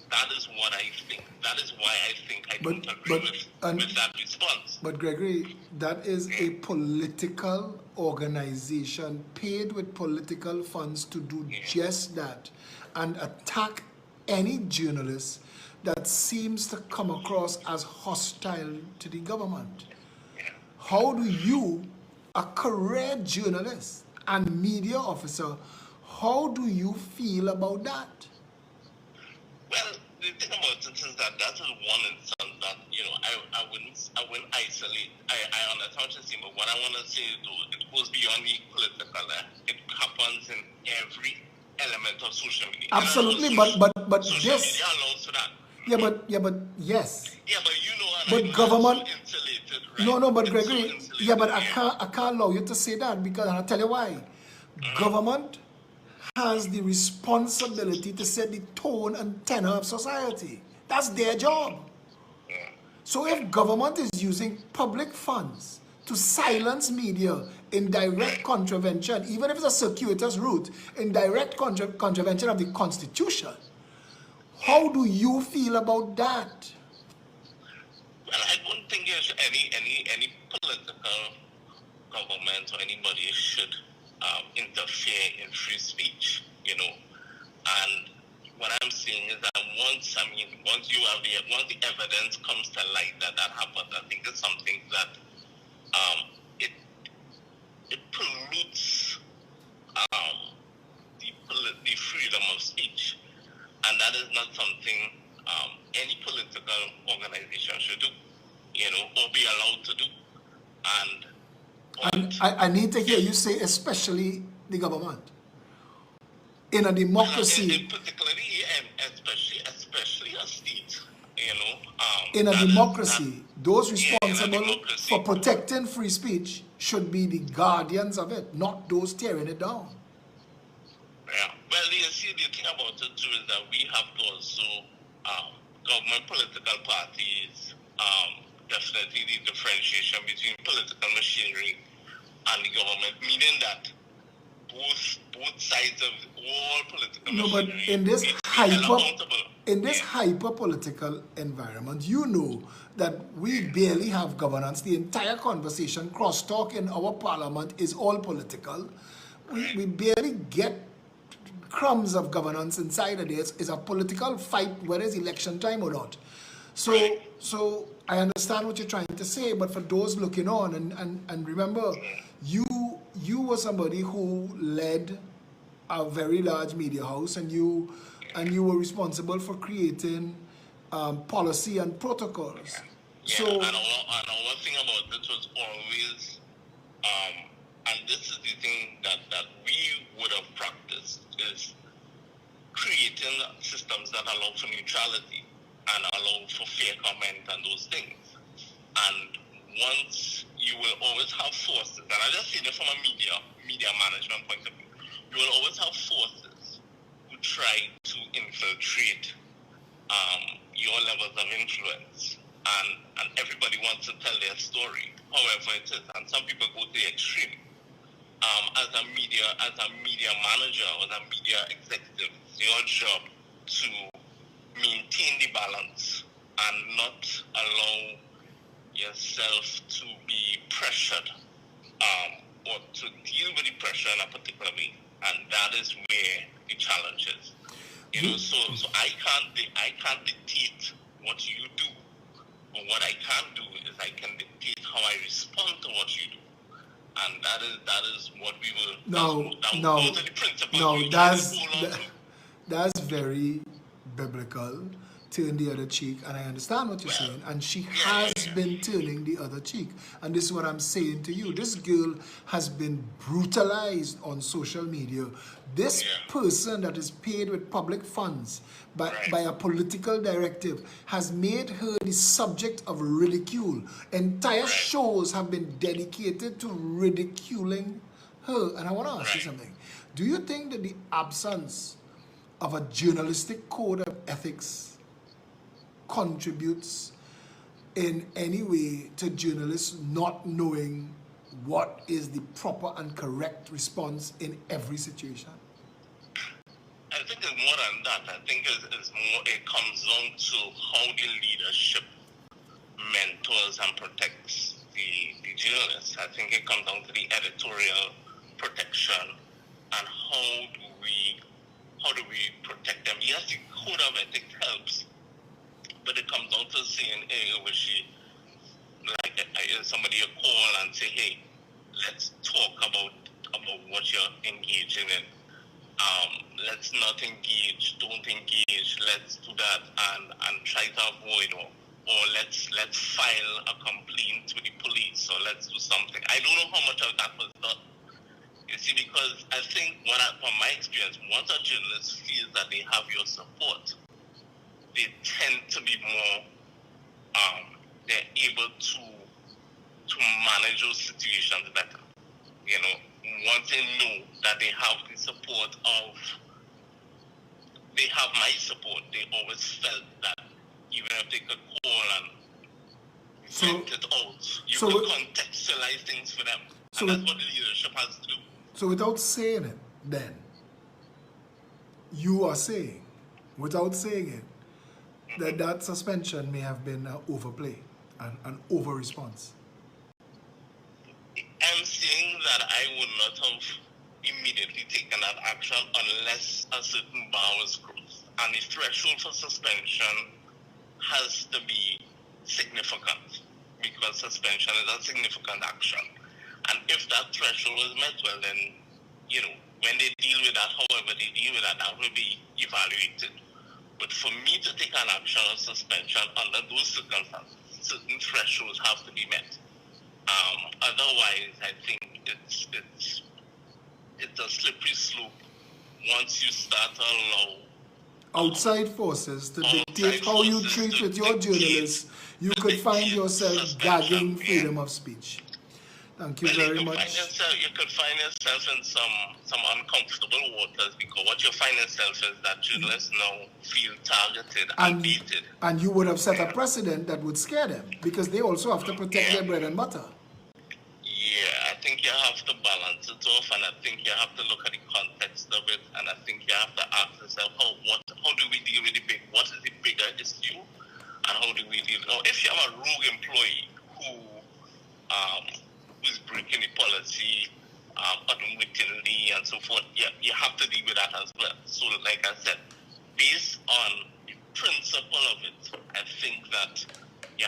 that is what I think. That is why I think I don't agree with that response. But Gregory, that is a political organization paid with political funds to do just that, and attack any journalist that seems to come across as hostile to the government. How do you, a career journalist and media officer, how do you feel about that? Well, the thing about it is that is one instance that, you know, I wouldn't isolate. I understand what you're saying, but what I want to say, though, it goes beyond the political. It happens in every element of social media. Absolutely, but social this media allows for that. Yeah, but yes. Yeah, but you know, But government. So insulated, right? No, but It's Gregory. so Yeah, but I insulated, can't allow you to say that, because I'll tell you why. Government has the responsibility to set the tone and tenor of society. That's their job. So if government is using public funds to silence media in direct contravention, even if it's a circuitous route, in direct contravention of the Constitution, how do you feel about that? Well, I don't think there's any political government or anybody should interfere in free speech, you know. And what I'm saying is that once the evidence comes to light that happened, I think it's something that it pollutes the freedom of speech, and that is not something any political organization should do, you know, or be allowed to do. And I need to hear you say, especially the government. In a democracy. Particularly, and especially a state, you know, In a that is democracy, those in a responsible democracy. for protecting free speech should be the guardians of it, not those tearing it down. Yeah. Well, you see, the thing about it too is that we have to also, government political parties, definitely the differentiation between political machinery and the government, meaning that both sides of all political No, but machinery in this need to be held hyper accountable. hyper political environment, you know that we barely have governance. The entire conversation, crosstalk in our parliament is all political. We barely get crumbs of governance inside of this. Is a political fight, whether it's election time or not. So I understand what you're trying to say, but for those looking on, and remember, you were somebody who led a very large media house, and you were responsible for creating policy and protocols. Yeah, So and our thing about it was always, and this is the thing that we would have practiced, is creating systems that allow for neutrality and allow for fair comment and those things. And once you will always have forces, and I just say this from a media management point of view, you will always have forces who try to infiltrate your levels of influence, and everybody wants to tell their story, however it is, and some people go to the extreme. As a media manager or as a media executive, it's your job to maintain the balance and not allow yourself to be pressured or to deal with the pressure in a particular way, and that is where the challenge is. You know, so I can't dictate what you do, but what I can do is I can dictate how I respond to what you do. And that is what we will. Those are the principles we try to hold on to. that's very biblical. Turn the other cheek, and I understand what you're saying, and she has been turning the other cheek, and this is what I'm saying to you. This girl has been brutalized on social media. This person that is paid with public funds by a political directive has made her the subject of ridicule. Entire shows have been dedicated to ridiculing her. And I want to ask you something. Do you think that the absence of a journalistic code of ethics contributes in any way to journalists not knowing what is the proper and correct response in every situation? I think it's more than that. I think it's more, it comes down to how the leadership mentors and protects the journalists. I think it comes down to the editorial protection and how do we protect them. Yes, the code of ethics helps, but it comes down to saying, hey, like somebody you call and say, hey, let's talk about what you're engaging in. Let's not engage, don't engage, let's do that and try to avoid or let's file a complaint with the police or let's do something. I don't know how much of that was done. You see, because I think from my experience, once a journalist feels that they have your support, they tend to be more, they're able to manage those situations better. You know, once they know that they have the support they have my support, they always felt that even if they could call and vent it out, you could contextualize things for them. And that's what the leadership has to do. So without saying it, then, you are saying, without saying it, that suspension may have been overplay and an over-response. I'm saying that I would not have immediately taken that action unless a certain bar was crossed. And the threshold for suspension has to be significant, because suspension is a significant action. And if that threshold is met, well then, you know, when they deal with that, however they deal with that, that will be evaluated. But for me to take an action of suspension under those circumstances, certain thresholds have to be met. Otherwise, I think it's a slippery slope once you start to allow outside forces to dictate how you treat with your journalists, you could find yourself gagging freedom of speech. Thank you very much. You could find yourself in some uncomfortable waters, because what you find yourself is that journalists now feel targeted and beaten. And you would have set a precedent that would scare them, because they also have to protect their bread and butter. Yeah, I think you have to balance it off, and I think you have to look at the context of it, and I think you have to ask yourself, how do we deal with what is the bigger issue, and how do we deal? Now, if you have a rogue employee who's breaking the policy unwittingly and so forth, you have to deal with that as well. So, like I said, based on the principle of it, I think that you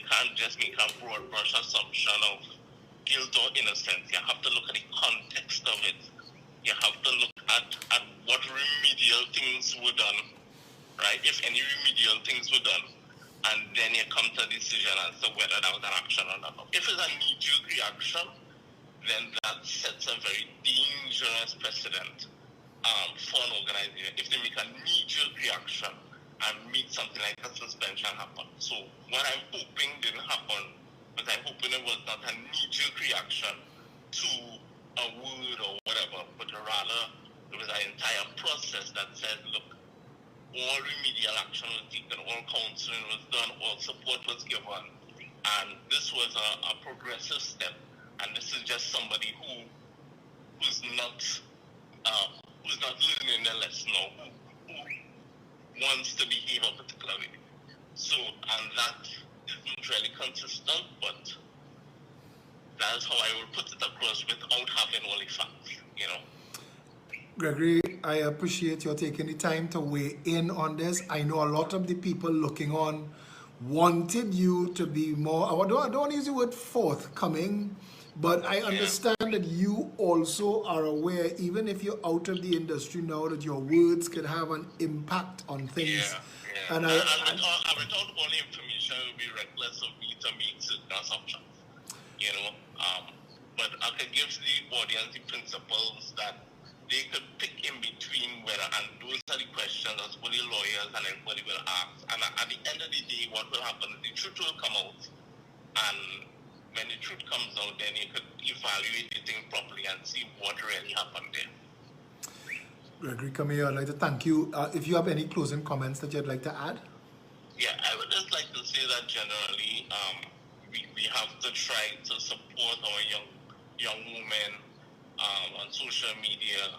can't just make a broad brush assumption of guilt or innocence. You have to look at the context of it. You have to look at what remedial things were done, right? If any remedial things were done, and then you come to a decision as to whether that was an action or not. If it's a knee-jerk reaction, then that sets a very dangerous precedent for an organization. If they make a knee-jerk reaction and make something like a suspension happen. So what I'm hoping didn't happen, but I'm hoping it was not a knee-jerk reaction to a word or whatever, but rather it was an entire process that said, look, all remedial action was taken, all counseling was done, all support was given, and this was a progressive step. And this is just somebody who's not learning the lesson, or who wants to behave a particular way. So, and that isn't really consistent, but that's how I will put it across without having all the facts, you know. Gregory, I appreciate your taking the time to weigh in on this. I know a lot of the people looking on wanted you to be more, I don't want to use the word forthcoming, but I understand that you also are aware, even if you're out of the industry now, that your words can have an impact on things. And without all the information, it would be reckless of me to make certain assumptions, you know. But I could give the audience the principles that they could pick in between whether, and those are the questions that the lawyers and everybody will ask. And at the end of the day, what will happen is the truth will come out. And when the truth comes out, then you could evaluate the thing properly and see what really happened there. Gregory, come here. I'd like to thank you. If you have any closing comments that you'd like to add? Yeah, I would just like to say that generally, we have to try to support our young women on social media,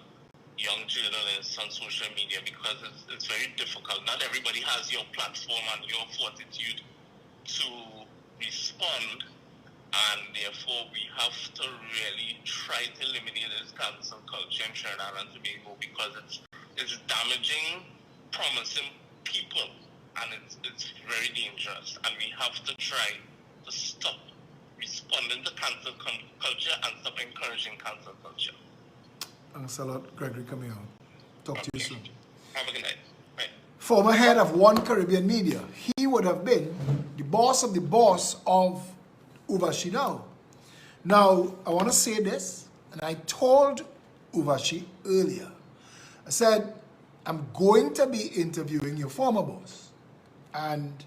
young journalists on social media, because it's very difficult. Not everybody has your platform and your fortitude to respond, and therefore we have to really try to eliminate this cancel culture in Trinidad and Tobago, because it's damaging promising people, and it's very dangerous, and we have to try to stop responding to cancel culture and stop encouraging cancel culture. Thanks a lot, Gregory Camille. Talk to you soon. Have a good night. Bye. Former head of One Caribbean Media. He would have been the boss of Uvashi now. Now, I want to say this, and I told Uvashi earlier. I said, I'm going to be interviewing your former boss, and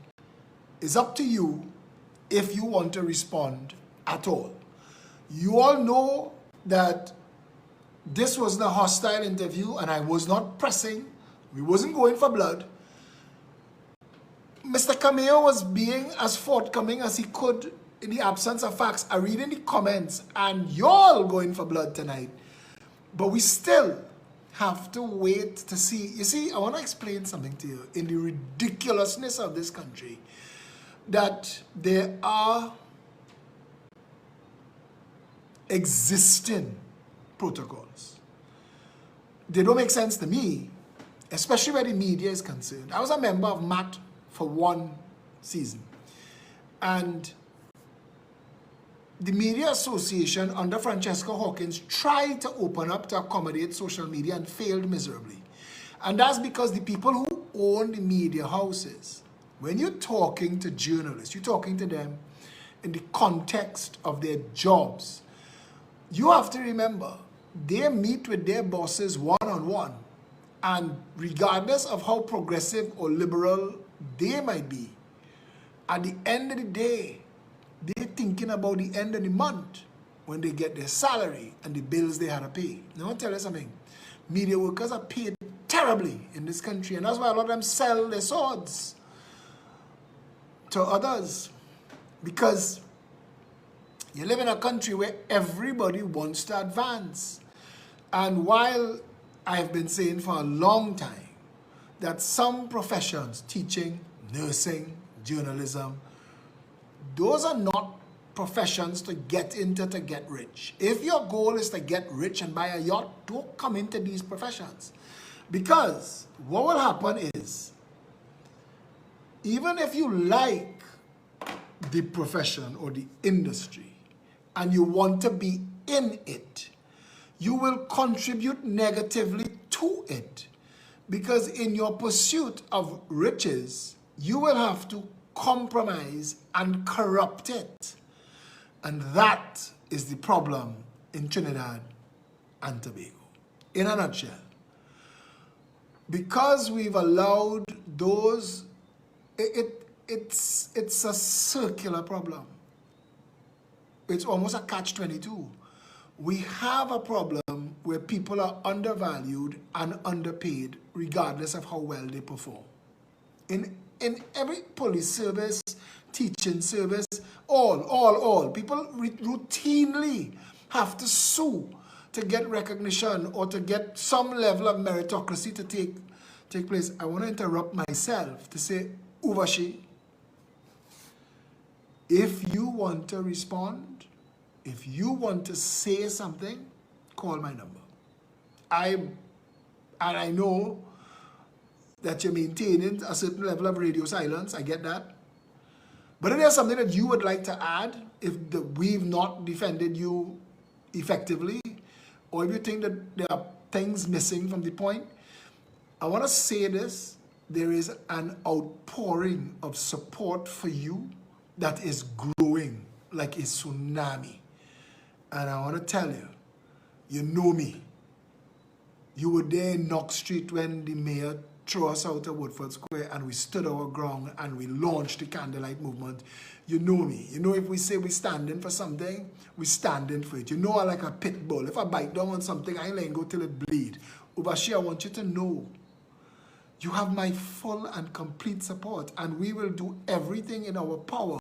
it's up to you if you want to respond at all. You all know that this wasn't a hostile interview, and I was not pressing. We wasn't going for blood. Mr. Cameo was being as forthcoming as he could in the absence of facts. I read in the comments, and y'all going for blood tonight. But we still have to wait to see. You see, I want to explain something to you in the ridiculousness of this country, that there are existing protocols. They don't make sense to me, especially where the media is concerned. I was a member of MAT for one season, and the Media Association under Francesca Hawkins tried to open up to accommodate social media and failed miserably. And that's because the people who own the media houses, when you're talking to journalists, you're talking to them in the context of their jobs. You have to remember, they meet with their bosses one-on-one, And regardless of how progressive or liberal they might be, at the end of the day, they're thinking about the end of the month when they get their salary and the bills they had to pay. Now, I'll tell you something. Media workers are paid terribly in this country, and that's why a lot of them sell their swords to others. Because you live in a country where everybody wants to advance. And while I've been saying for a long time that some professions, teaching, nursing, journalism, those are not professions to get into to get rich. If your goal is to get rich and buy a yacht, don't come into these professions. Because what will happen is, even if you like the profession or the industry and you want to be in it, you will contribute negatively to it. Because in your pursuit of riches, you will have to compromise and corrupt it. And that is the problem in Trinidad and Tobago. In a nutshell, because we've allowed those, it's a circular problem. It's almost a catch-22. We have a problem where people are undervalued and underpaid regardless of how well they perform. In every police service, teaching service, all, people routinely have to sue to get recognition or to get some level of meritocracy to take place. I want to interrupt myself to say, Uvashi, if you want to respond, if you want to say something, call my number. I know that you're maintaining a certain level of radio silence. I get that. But if there's something that you would like to add, if we've not defended you effectively, or if you think that there are things missing from the point, I want to say this. There is an outpouring of support for you that is growing like a tsunami. And I want to tell you, you know me. You were there in Knox Street when the mayor threw us out of Woodford Square and we stood our ground and we launched the candlelight movement. You know me. You know if we say we're standing for something, we're standing for it. You know I like a pit bull. If I bite down on something, I ain't letting go till it bleed. Ubashi, I want you to know you have my full and complete support, and we will do everything in our power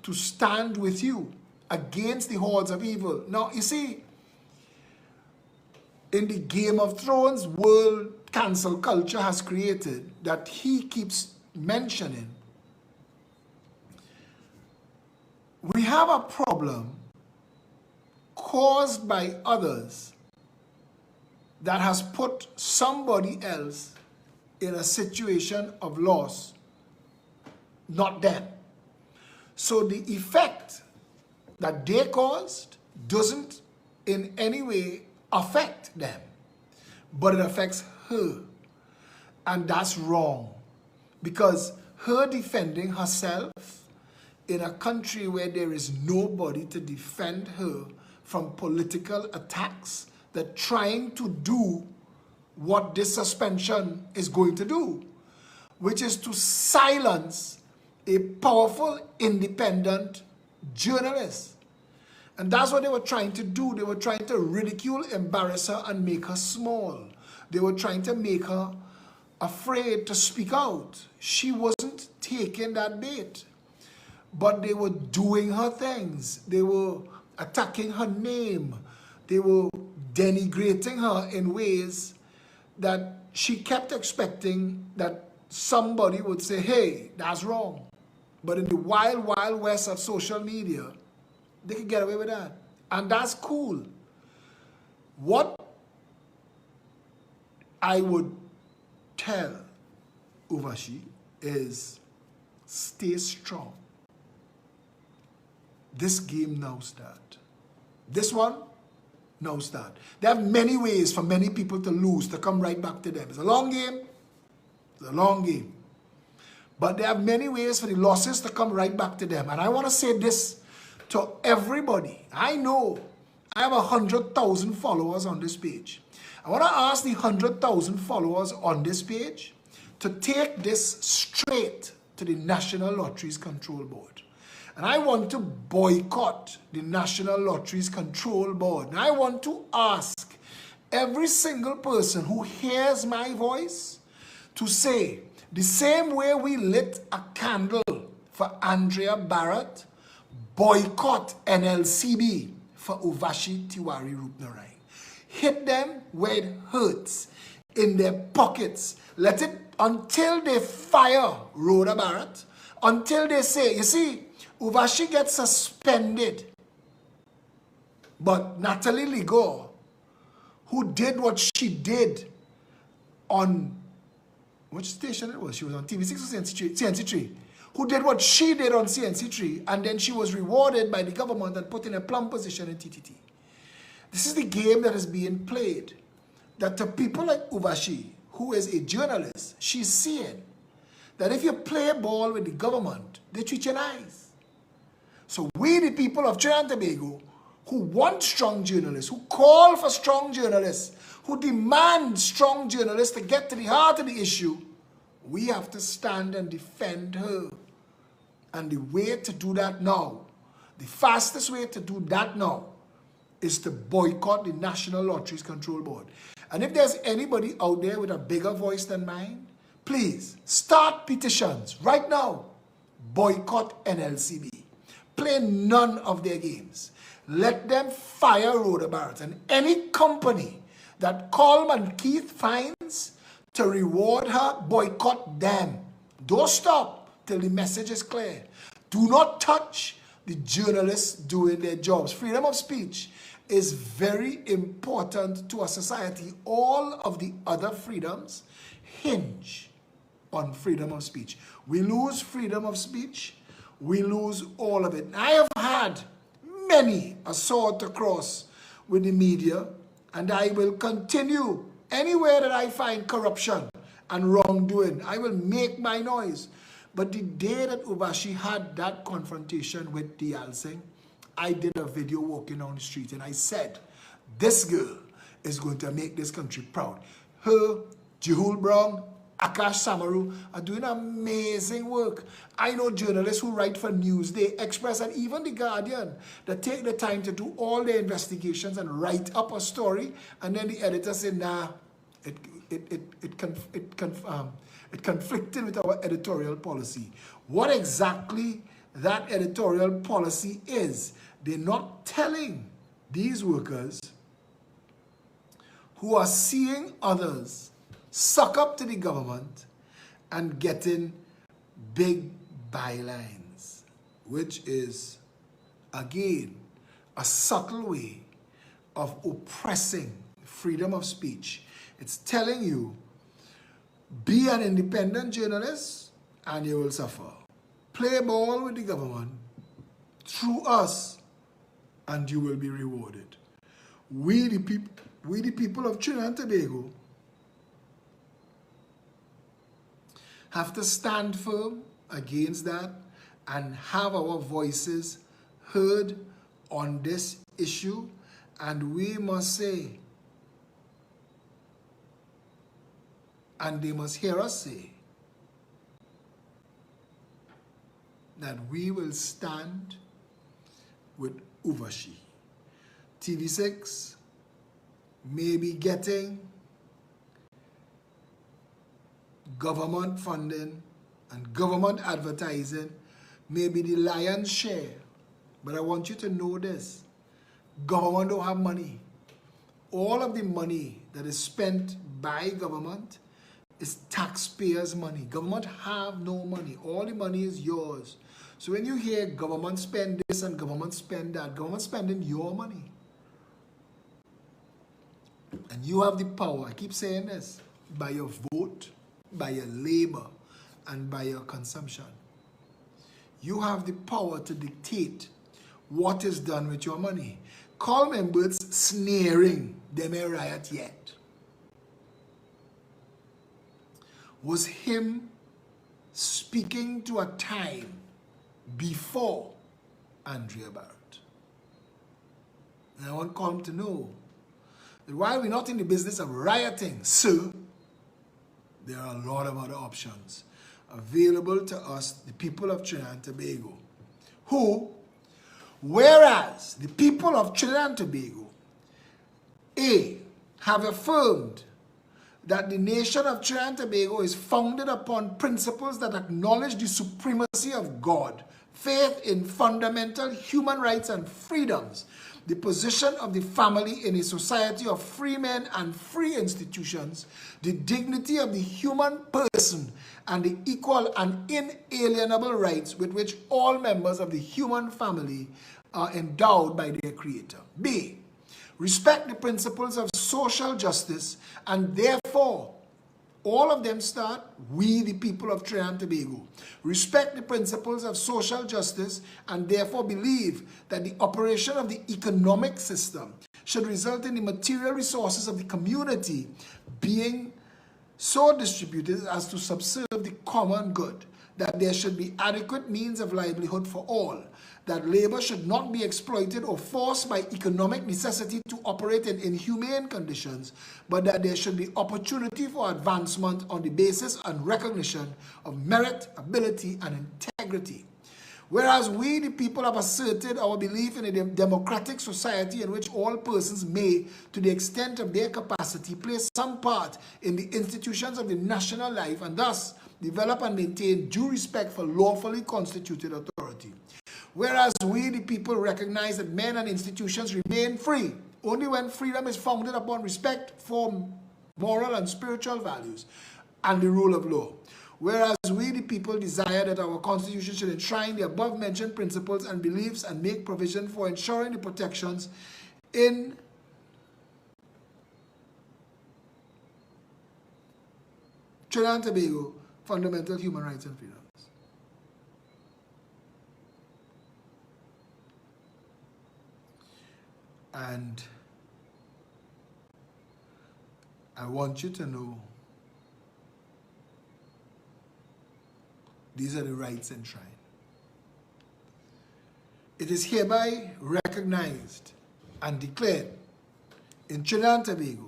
to stand with you against the hordes of evil. Now, you see, in the Game of Thrones, world cancel culture has created that he keeps mentioning. We have a problem caused by others that has put somebody else in a situation of loss, not them. So the effect that they caused doesn't in any way affect them, but it affects her. And that's wrong, because her defending herself in a country where there is nobody to defend her from political attacks that trying to do what this suspension is going to do, which is to silence a powerful, independent journalist. And that's what they were trying to do. They were trying to ridicule, embarrass her, and make her small. They were trying to make her afraid to speak out. She wasn't taking that bait. But they were doing her things. They were attacking her name. They were denigrating her in ways that she kept expecting that somebody would say, hey, that's wrong. But in the wild, wild west of social media, they could get away with that. And that's cool. What I would tell Uvashi is stay strong. This game now start. This one now start. There are many ways for many people to lose, to come right back to them. It's a long game. It's a long game. But there are many ways for the losses to come right back to them. And I want to say this to everybody. I know I have 100,000 followers on this page. I want to ask the 100,000 followers on this page to take this straight to the National Lotteries Control Board. And I want to boycott the National Lotteries Control Board. And I want to ask every single person who hears my voice to say, the same way we lit a candle for Andrea Barrett, boycott NLCB for Uvashi Tiwari Rupnarain. Hit them where it hurts, in their pockets. Let it, until they fire Rhoda Barrett, until they say, you see, Uvashi gets suspended. But Natalie Ligor, who did what she did on, which station it was? She was on TV6 or CNC3? Who did what she did on CNC3, and then she was rewarded by the government and put in a plum position in TTT. This is the game that is being played. That to people like Uvashi, who is a journalist, she's seeing that if you play ball with the government, they treat you nice. So we, the people of Trinidad and Tobago, who want strong journalists, who call for strong journalists, who demand strong journalists to get to the heart of the issue, we have to stand and defend her. And the way to do that now, the fastest way to do that now, is to boycott the National Lotteries Control Board. And if there's anybody out there with a bigger voice than mine, please start petitions right now. Boycott NLCB. Play none of their games. Let them fire Rhoda Barrett and any company that Coleman Keith finds to reward her, boycott them. Don't stop till the message is clear. Do not touch the journalists doing their jobs. Freedom of speech is very important to a society. All of the other freedoms hinge on freedom of speech. We lose freedom of speech, we lose all of it. I have had many a sword to cross with the media, and I will continue. Anywhere that I find corruption and wrongdoing, I will make my noise. But the day that Uvashi had that confrontation with Dial Singh, I did a video walking down the street and I said, this girl is going to make this country proud. Her, Jehul Brown, Akash Samaru are doing amazing work. I know journalists who write for Newsday, Express, and even The Guardian that take the time to do all their investigations and write up a story, and then the editor said, nah, it conflicted with our editorial policy. What exactly that editorial policy is, they're not telling these workers who are seeing others suck up to the government and getting big bylines, which is, again, a subtle way of oppressing freedom of speech. It's telling you, be an independent journalist and you will suffer. Play ball with the government through us and you will be rewarded. We the people of Trinidad and Tobago have to stand firm against that and have our voices heard on this issue, and we must say, and they must hear us say, that we will stand with Uvashi. TV6 may be getting government funding and government advertising, may be the lion's share. But I want you to know this. Government don't have money. All of the money that is spent by government is taxpayers' money. Government have no money. All the money is yours. So when you hear government spend this and government spend that, government spending your money. And you have the power, I keep saying this, by your vote, by your labor, and by your consumption. You have the power to dictate what is done with your money. Call members sneering, they may riot yet. Was him speaking to a time before Andrea Barrett. And I want Colm to know that while we're not in the business of rioting, sir, there are a lot of other options available to us, the people of Trinidad and Tobago, who, whereas the people of Trinidad and Tobago, A, have affirmed that the nation of Trinidad and Tobago is founded upon principles that acknowledge the supremacy of God, faith in fundamental human rights and freedoms, the position of the family in a society of free men and free institutions, the dignity of the human person, and the equal and inalienable rights with which all members of the human family are endowed by their Creator. B, respect the principles of social justice, and therefore, all of them start, we the people of Trinidad and Tobago, respect the principles of social justice and therefore believe that the operation of the economic system should result in the material resources of the community being so distributed as to subserve the common good, that there should be adequate means of livelihood for all, that labor should not be exploited or forced by economic necessity to operate in inhumane conditions, but that there should be opportunity for advancement on the basis and recognition of merit, ability, and integrity. Whereas we, the people, have asserted our belief in a democratic society in which all persons may, to the extent of their capacity, play some part in the institutions of the national life and thus develop and maintain due respect for lawfully constituted authority. Whereas we, the people, recognize that men and institutions remain free only when freedom is founded upon respect for moral and spiritual values and the rule of law. Whereas we, the people, desire that our Constitution should enshrine the above-mentioned principles and beliefs and make provision for ensuring the protections in Trinidad and Tobago fundamental human rights and freedoms. And I want you to know these are the rights enshrined. It is hereby recognized and declared in Trinidad and Tobago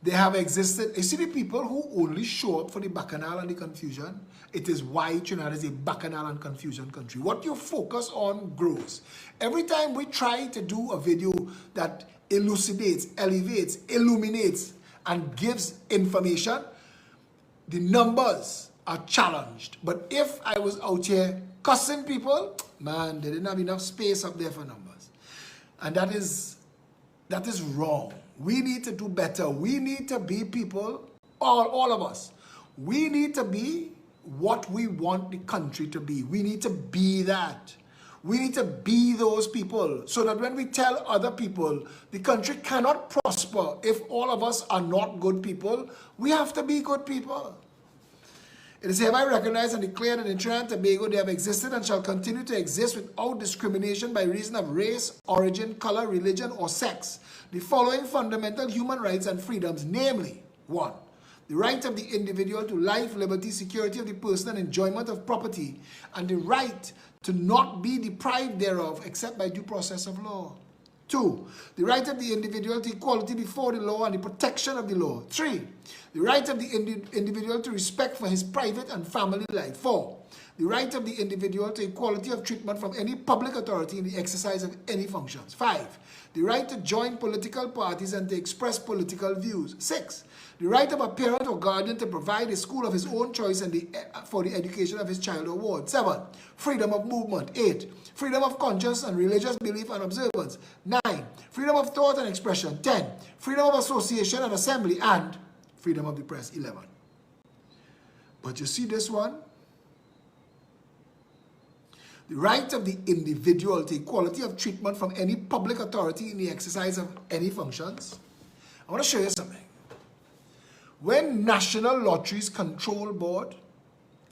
they have existed. You see the people who only show up for the bacchanal and the confusion, it is why Trinidad is a bacchanal and confusion country. What you focus on grows. Every time we try to do a video that elucidates, elevates, illuminates, and gives information, the numbers are challenged. But if I was out here cussing people, man, they didn't have enough space up there for numbers. And that is wrong. We need to do better. We need to be people, all of us. We need to be what we want the country to be. We need to be that. We need to be those people so that when we tell other people the country cannot prosper if all of us are not good people, we have to be good people. It is hereby recognized and declared that in Trinidad and Tobago they have existed and shall continue to exist without discrimination by reason of race, origin, color, religion, or sex. The following fundamental human rights and freedoms, namely, 1. The right of the individual to life, liberty, security of the person, and enjoyment of property, and the right to not be deprived thereof except by due process of law. 2. The right of the individual to equality before the law and the protection of the law. 3. The right of the individual to respect for his private and family life. 4. The right of the individual to equality of treatment from any public authority in the exercise of any functions. 5. The right to join political parties and to express political views. 6. The right of a parent or guardian to provide a school of his own choice and for the education of his child or ward. 7. Freedom of movement. 8. Freedom of conscience and religious belief and observance. 9. Freedom of thought and expression. 10. Freedom of association and assembly. And freedom of the press. 11. But you see this one? The right of the individual to equality of treatment from any public authority in the exercise of any functions. I want to show you something. When National Lotteries Control Board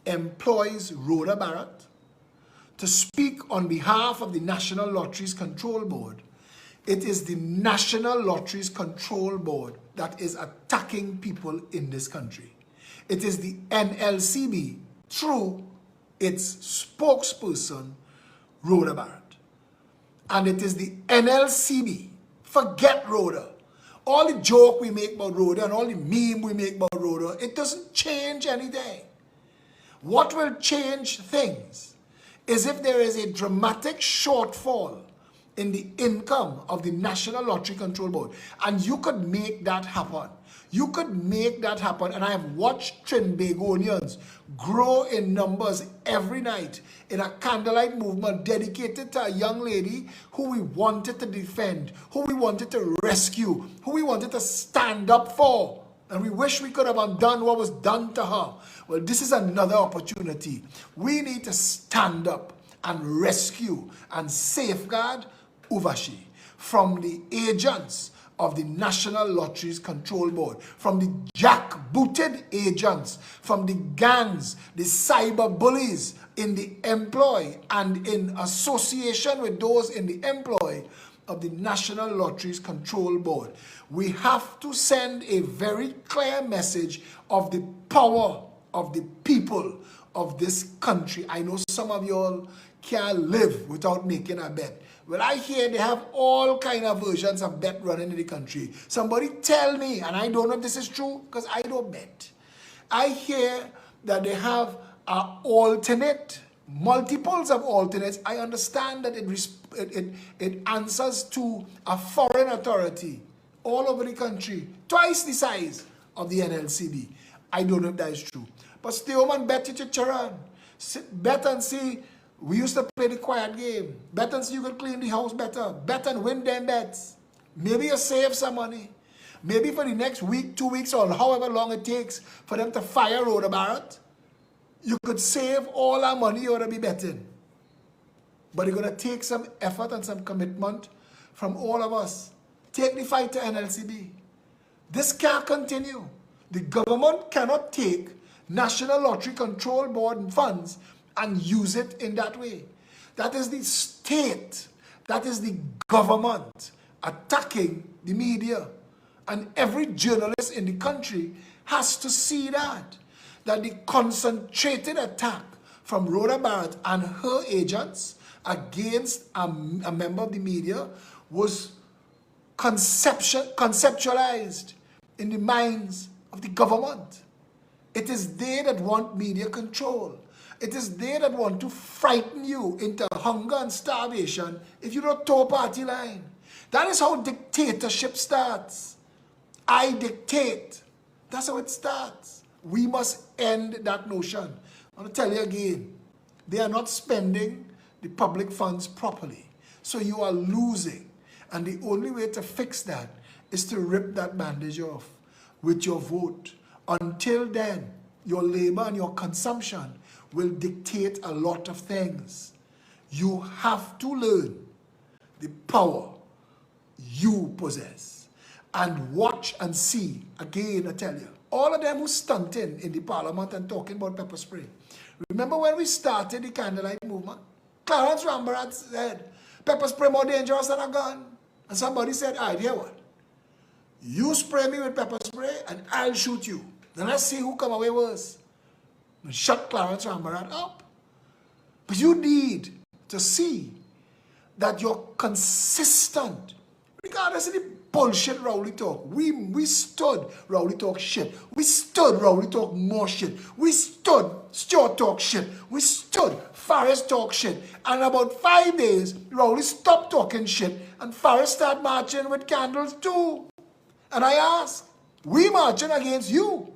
employs Rhoda Barrett to speak on behalf of the National Lotteries Control Board, it is the National Lotteries Control Board that is attacking people in this country. It is the NLCB through its spokesperson, Rhoda Barrett. And it is the NLCB, forget Rhoda, All the joke we make about Rhoda and all the meme we make about Rhoda, it doesn't change anything. What will change things is if there is a dramatic shortfall in the income of the National Lottery Control Board. And you could make that happen. You could make that happen. And I have watched Trinbagonians grow in numbers every night in a candlelight movement dedicated to a young lady who we wanted to defend, who we wanted to rescue, who we wanted to stand up for. And we wish we could have undone what was done to her. Well, this is another opportunity. We need to stand up and rescue and safeguard Uvashi from the agents of the National Lotteries Control Board, from the jackbooted agents, from the gangs, the cyber bullies in the employ and in association with those in the employ of the National Lotteries Control Board. We have to send a very clear message of the power of the people of this country. I know some of y'all can't live without making a bet. Well, I hear they have all kind of versions of bet running in the country. Somebody tell me, and I don't know if this is true because I don't bet. I hear that they have an alternate, multiples of alternates. I understand that it answers to a foreign authority all over the country, twice the size of the NLCB. I don't know if that is true. But stay home and bet it, Charan. Bet and see. We used to play the quiet game. Bet and see you could clean the house better. Bet and win them bets. Maybe you save some money. Maybe for the next week, 2 weeks, or however long it takes for them to fire Rhoda Barrett, you could save all our money you ought to be betting. But it's going to take some effort and some commitment from all of us. Take the fight to NLCB. This can't continue. The government cannot take National Lottery Control Board funds and use it in that way. That is the state, that is the government attacking the media. And every journalist in the country has to see that the concentrated attack from Rhoda Barrett and her agents against a member of the media was conceptualized in the minds of the government. It is they that want media control. It is they that want to frighten you into hunger and starvation if you don't toe party line. That is how dictatorship starts. I dictate. That's how it starts. We must end that notion. I want to tell you again, they are not spending the public funds properly. So you are losing. And the only way to fix that is to rip that bandage off with your vote. Until then, your labor and your consumption will dictate a lot of things. You have to learn the power you possess and watch and see. Again, I tell you, all of them who stunted in the parliament and talking about pepper spray. Remember when we started the candlelight movement? Clarence Rambarat said, pepper spray more dangerous than a gun. And somebody said, all right, hear what? You spray me with pepper spray and I'll shoot you. Then let's see who come away worse. And shut Clarence Rambarat up. But you need to see that you're consistent, regardless of the bullshit Rowley talk. We stood Rowley talk shit. We stood Rowley talk more shit. We stood Stuart talk shit. We stood Farris talk shit. And about 5 days, Rowley stopped talking shit and Farris started marching with candles too. And I asked, we marching against you.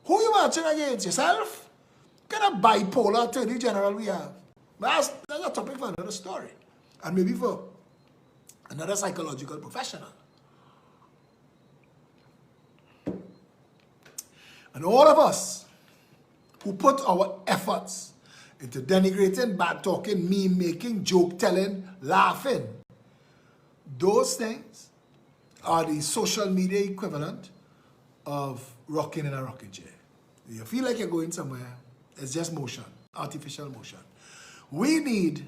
Who you marching against? Yourself? What kind of bipolar attorney general we have? But that's a topic for another story. And maybe for another psychological professional. And all of us who put our efforts into denigrating, bad talking, meme making, joke telling, laughing, those things are the social media equivalent of rocking in a rocking chair. You feel like you're going somewhere, it's just motion, artificial motion. We need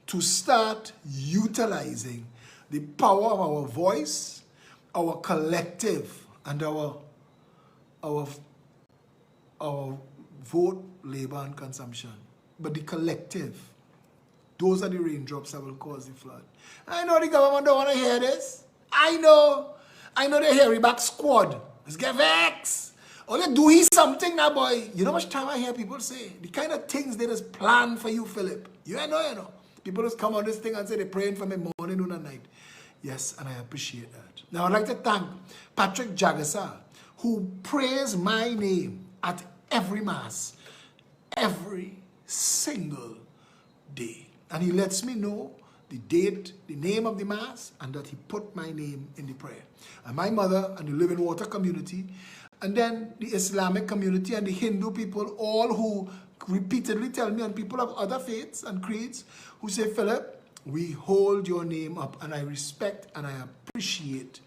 to start utilizing the power of our voice, our collective, and our vote, labor, and consumption. But the collective, those are the raindrops that will cause the flood. I know the government don't want to hear this. I know. I know the hairy back squad. Let's get vexed. Or they do something now, boy. You know how much time I hear people say? The kind of things they just plan for you, Philip. You know. People just come on this thing and say they're praying for me morning, noon, and night. Yes, and I appreciate that. Now, I'd like to thank Patrick Jagasa, who prays my name at every mass, every single day. And he lets me know the date, the name of the mass, and that he put my name in the prayer. And my mother and the Living Water community, and then the Islamic community and the Hindu people, all who repeatedly tell me, and people of other faiths and creeds, who say, Philip, we hold your name up, and I respect and I appreciate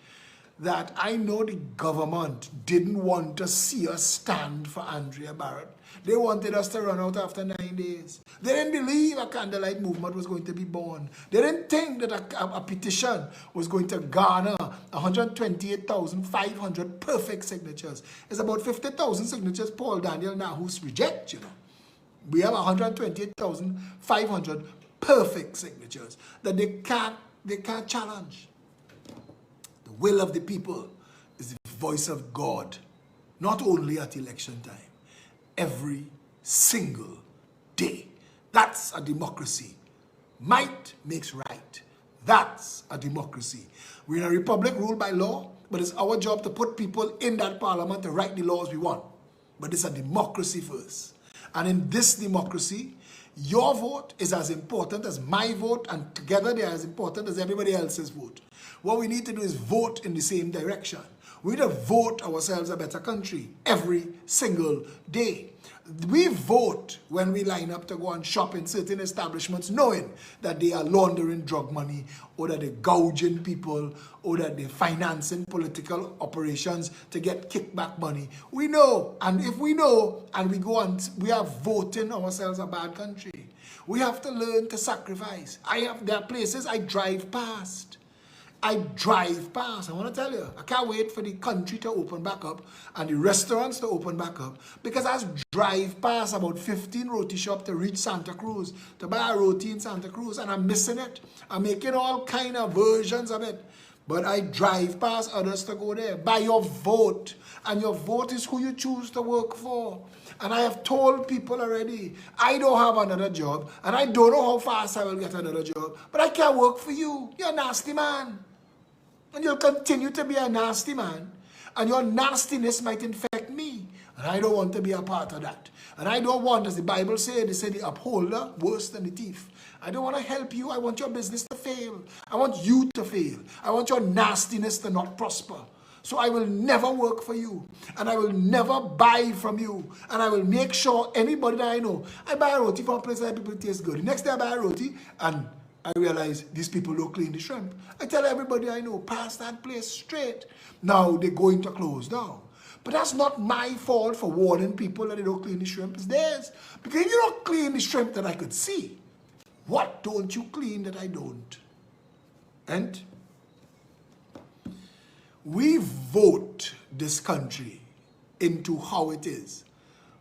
that. I know the government didn't want to see us stand for Andrea Barrett. They wanted us to run out after 9 days. They didn't believe a candlelight movement was going to be born. They didn't think that a petition was going to garner 128,500 perfect signatures. It's about 50,000 signatures Paul Daniel Nahu's reject, you know. We have 128,500 perfect signatures that they can't challenge. The will of the people is the voice of God, not only at election time, every single day. That's a democracy. Might makes right. That's a democracy. We're in a republic ruled by law, but it's our job to put people in that parliament to write the laws we want. But it's a democracy first. And in this democracy, your vote is as important as my vote, and together they are as important as everybody else's vote. What we need to do is vote in the same direction. We need to vote ourselves a better country every single day. We vote when we line up to go and shop in certain establishments, knowing that they are laundering drug money, or that they're gouging people, or that they're financing political operations to get kickback money. We know, and if we know and we go and we are voting ourselves a bad country, we have to learn to sacrifice. There are places I drive past. I want to tell you, I can't wait for the country to open back up and the restaurants to open back up, because I drive past about 15 roti shops to reach Santa Cruz, to buy a roti in Santa Cruz, and I'm missing it. I'm making all kind of versions of it. But I drive past others to go there. By your vote. And your vote is who you choose to work for. And I have told people already, I don't have another job, and I don't know how fast I will get another job, but I can't work for you. You're a nasty man. And you'll continue to be a nasty man. And your nastiness might infect me. And I don't want to be a part of that. And I don't want, as the Bible says, they say the upholder worse than the thief. I don't want to help you. I want your business to fail. I want you to fail. I want your nastiness to not prosper. So I will never work for you. And I will never buy from you. And I will make sure anybody that I know, I buy a roti from a place that people taste good. The next day I buy a roti and I realize these people don't clean the shrimp. I tell everybody I know, pass that place straight. Now they're going to close down. But that's not my fault for warning people that they don't clean the shrimp. It's theirs. Because if you don't clean the shrimp that I could see, what don't you clean that I don't? And we vote this country into how it is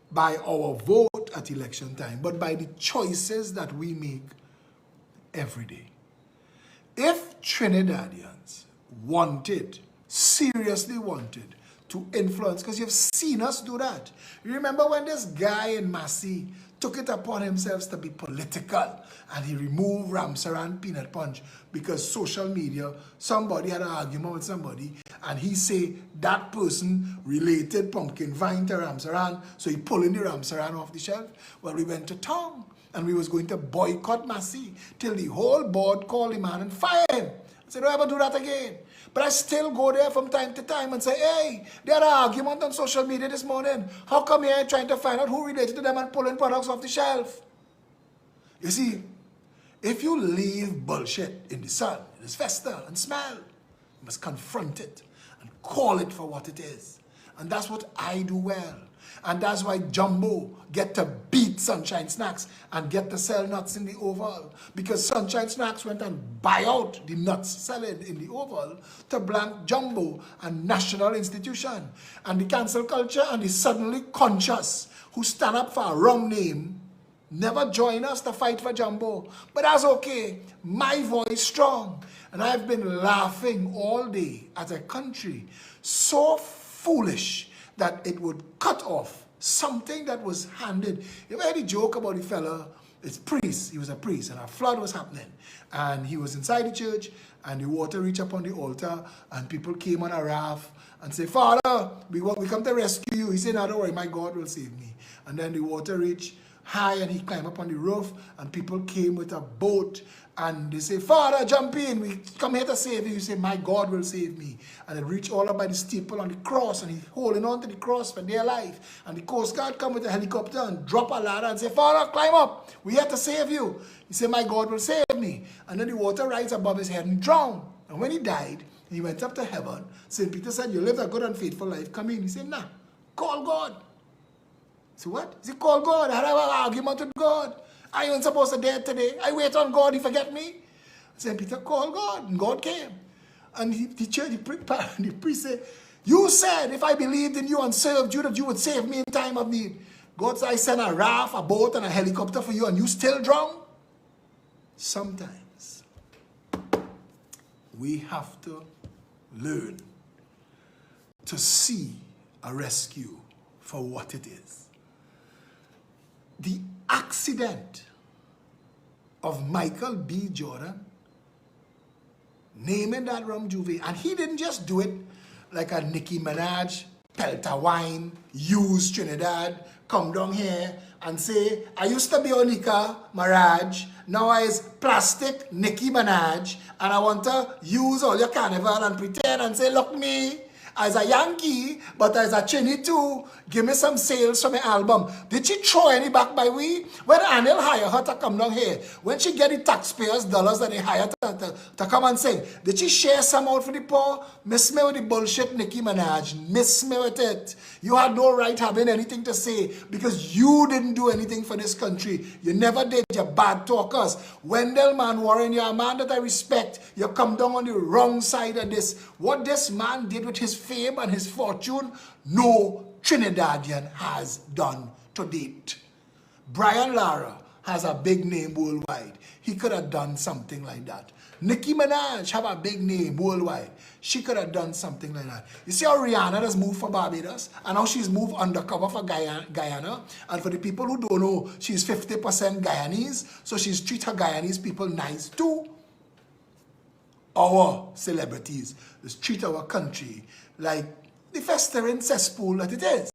by our vote at election time, but by the choices that we make every day. If Trinidadians seriously wanted to influence, because you've seen us do that. You remember when this guy in Massey took it upon himself to be political, and he removed Ramsaran Peanut Punch because social media, somebody had an argument with somebody, and he say that person related pumpkin vine to Ramsaran, so he pulling the Ramsaran off the shelf. Well, we went to town, and we was going to boycott Massey till the whole board called him man and fire him. I said, don't ever do that again. But I still go there from time to time and say, hey, they had an argument on social media this morning. How come you're trying to find out who related to them and pulling products off the shelf? You see, if you leave bullshit in the sun, it is fester and smell. You must confront it and call it for what it is. And that's what I do well. And that's why Jumbo get to beat Sunshine Snacks and get to sell nuts in the Oval. Because Sunshine Snacks went and buy out the nuts selling in the Oval to blank Jumbo and National Institution. And the cancel culture and the suddenly conscious who stand up for a wrong name never join us to fight for Jumbo. But that's okay. My voice strong. And I've been laughing all day at a country so foolish that it would cut off something that was handed. You heard the joke about the fella, it's priest, he was a priest, and a flood was happening. And he was inside the church, and the water reached up on the altar, and people came on a raft and say, Father, we come to rescue you. He said, no, don't worry, my God will save me. And then the water reached high, and he climbed up on the roof, and people came with a boat, and they say, Father, jump in, we come here to save you. You say, my God will save me. And it reached all up by the steeple on the cross, and he's holding on to the cross for dear life. And the Coast Guard come with a helicopter and drop a ladder and say, Father, climb up, we here to save you. He said, my God will save me. And then the water rises above his head and drowned. And when he died, he went up to heaven. St. Peter said, you lived a good and faithful life, come in. He said, nah, call God. So what? He said, call God. I had an argument with God. I ain't supposed to die today. I wait on God, he forget me. St. Peter called God, and God came. And the priest said, you said if I believed in you and served you, that you would save me in time of need. God said, I sent a raft, a boat, and a helicopter for you, and you still drown? Sometimes we have to learn to see a rescue for what it is. The accident of Michael B. Jordan naming that rum Juve, and he didn't just do it like a Nicki Minaj, pelta wine, use Trinidad, come down here and say, I used to be Onika Maraj, now I is plastic Nicki Minaj, and I want to use all your Carnival and pretend and say, look me, as a Yankee, but as a Chinny too, give me some sales from my album. Did she throw any back by we? When Anil hired her to come down here, when she get the taxpayers' dollars that they hired to come and sing, did she share some out for the poor? Miss me with the bullshit, Nicki Minaj. Miss me with it. You had no right having anything to say because you didn't do anything for this country. You never did. You're bad talkers. Wendell Man Warren, you're a man that I respect. You come down on the wrong side of this. What this man did with his fame and his fortune, no Trinidadian has done to date. Brian Lara has a big name worldwide. He could have done something like that. Nicki Minaj have a big name worldwide. She could have done something like that. You see how Rihanna has moved for Barbados and how she's moved undercover for Guyana. And for the people who don't know, she's 50% Guyanese, so she's treat her Guyanese people nice too. Our celebrities, let's treat our country like the festering cesspool that it is.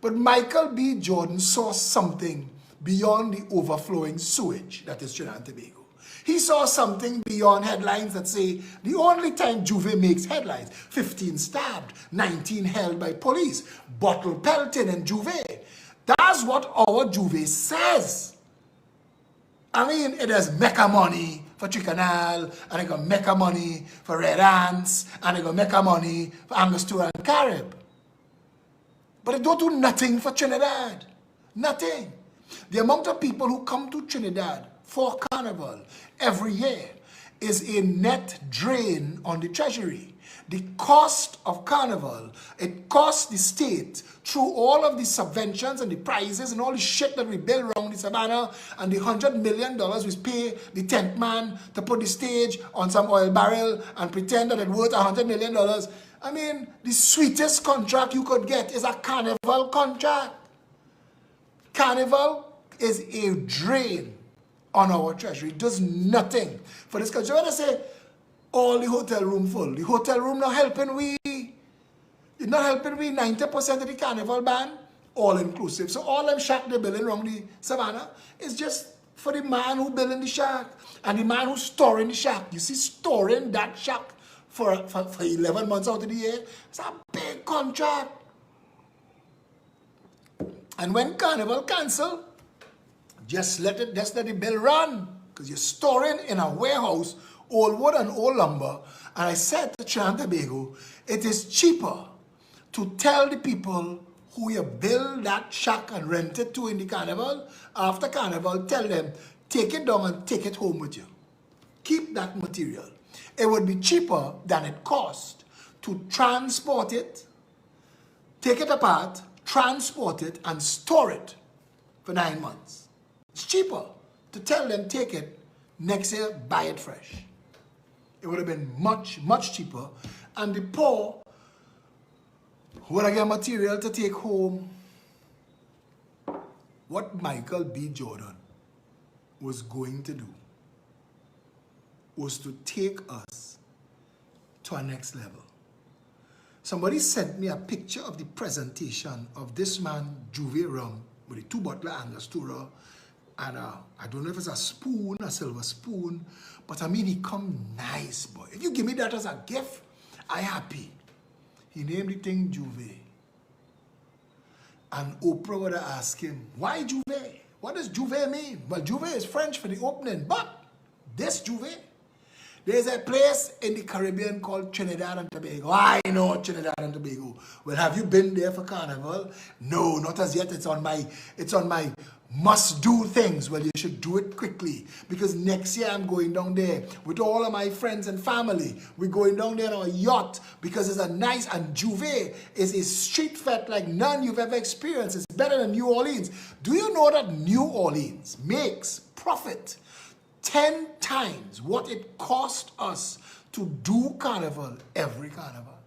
But Michael B. Jordan saw something beyond the overflowing sewage that is Trinidad and Tobago. He saw something beyond headlines that say the only time Juve makes headlines, 15 stabbed, 19 held by police, bottle pelted in Juve. That's what our Juve says. I mean, it has mecca money for Tricanal, and it got mecca money for Red Ants, and it got mecca money for Angostura and Carib. But it don't do nothing for Trinidad. Nothing. The amount of people who come to Trinidad for Carnival every year is a net drain on the treasury. The cost of Carnival, it costs the state through all of the subventions and the prizes and all the shit that we build around the savannah and the $100 million we pay the tent man to put the stage on some oil barrel and pretend that it's worth $100 million. I mean, the sweetest contract you could get is a Carnival contract. Carnival is a drain on our treasury. It does nothing for this country. When I say all the hotel room full, the hotel room not helping we. It's not helping we. 90% of the Carnival band, all inclusive. So all them shack they're building around the savannah is just for the man who building the shack and the man who's storing the shack. You see, storing that shack for 11 months out of the year, it's a big contract. And when Carnival cancel, just let the bill run, because you're storing in a warehouse old wood and old lumber. And I said to Trinidad and Tobago, it is cheaper to tell the people who you build that shack and rent it to in the Carnival, after Carnival, tell them, take it down and take it home with you. Keep that material. It would be cheaper than it cost to transport it, take it apart, transport it, and store it for 9 months. It's cheaper to tell them take it, next year buy it fresh. It would have been much, much cheaper. And the poor would have get material to take home. What Michael B. Jordan was going to do was to take us to our next level. Somebody sent me a picture of the presentation of this man, Juve Rum, with a 2-bottle Angostura, and I don't know if it's a spoon, a silver spoon, but I mean, he come nice, boy. If you give me that as a gift, I happy. He named the thing Juve. And Oprah would have asked him, why Juve? What does Juve mean? Well, Juve is French for the opening, but this Juve, there's a place in the Caribbean called Trinidad and Tobago. I know Trinidad and Tobago. Well, have you been there for Carnival? No, not as yet. It's on my must-do things. Well, you should do it quickly, because next year I'm going down there with all of my friends and family. We're going down there on a yacht because it's a nice, and Juve is a street fete like none you've ever experienced. It's better than New Orleans. Do you know that New Orleans makes profit 10 times what it cost us to do Carnival every Carnival?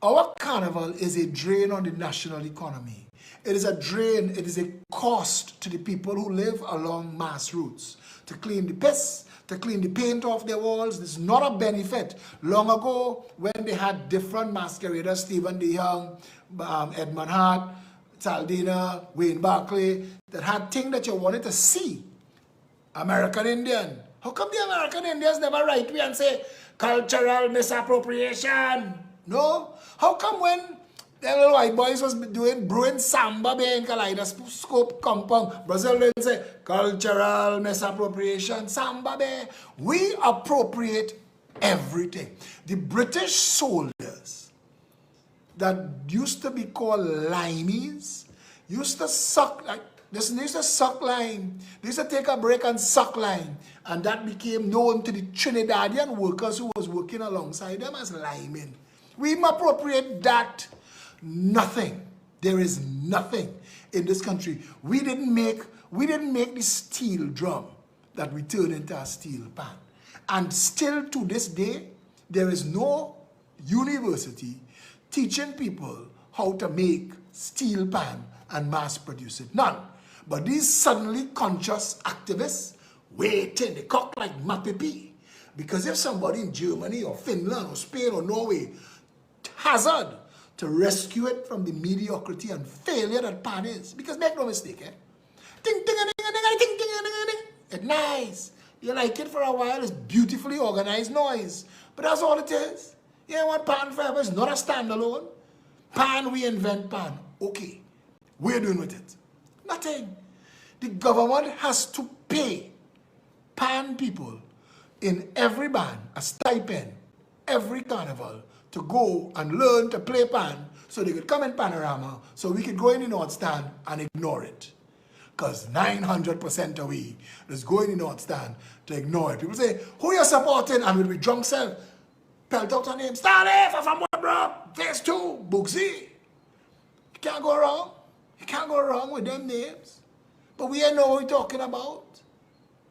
Our Carnival is a drain on the national economy. It is a drain, it is a cost to the people who live along mass routes. To clean the piss, to clean the paint off their walls, this is not a benefit. Long ago, when they had different masqueraders, Stephen DeYoung, Edmund Hart, Saldina, Wayne Barclay, that had things that you wanted to see. American Indian. How come the American Indians never write me and say, cultural misappropriation? No? How come when the little white boys was brewing samba in Kaleidoscope compound, Brazil didn't say, cultural misappropriation, samba bay? We appropriate everything. The British soldiers that used to be called limeys used to suck like, they used to suck lime. They used to take a break and suck lime. And that became known to the Trinidadian workers who was working alongside them as liming. We appropriate that. Nothing. There is nothing in this country. We didn't make the steel drum that we turned into a steel pan. And still to this day, there is no university teaching people how to make steel pan and mass produce it. None. But these suddenly conscious activists waiting, they cock like Mapipi. Because if somebody in Germany or Finland or Spain or Norway hazard to rescue it from the mediocrity and failure that pan is, because make no mistake, eh? Ting, ting, ting, ting, ting, ting, ting, ting. It's nice. You like it for a while, it's beautifully organized noise. But that's all it is. You want pan forever, it's not a standalone. Pan, we invent pan. Okay. What are you doing with it? Nothing. The government has to pay pan people in every band a stipend every carnival to go and learn to play pan so they could come in Panorama so we could go in the North Stand and ignore it. Because 900% of we is going in the North Stand to ignore it. People say, who you supporting? And we'll be drunk self. Pelt out her name. Starley from bro. Phase 2. Booksy. You can't go wrong. You can't go wrong with them names. But we ain't know what we're talking about.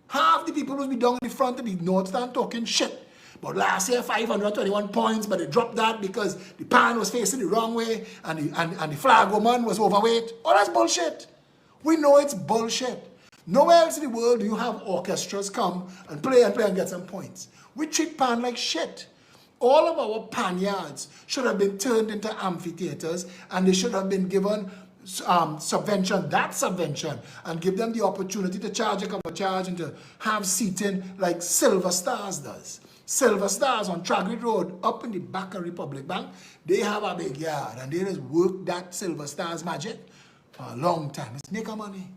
Half the people who's be down in the front of the North Stand talking shit. But last year, 521 points, but they dropped that because the pan was facing the wrong way and the flag woman was overweight. Oh, that's bullshit. We know it's bullshit. Nowhere else in the world do you have orchestras come and play and get some points. We treat pan like shit. All of our pan yards should have been turned into amphitheaters and they should have been given subvention, and give them the opportunity to charge a couple of charge and to have seating like Silver Stars does. Silver Stars on Tragedy Road up in the back of Republic Bank, they have a big yard and they just work that Silver Stars magic for a long time. It's make money.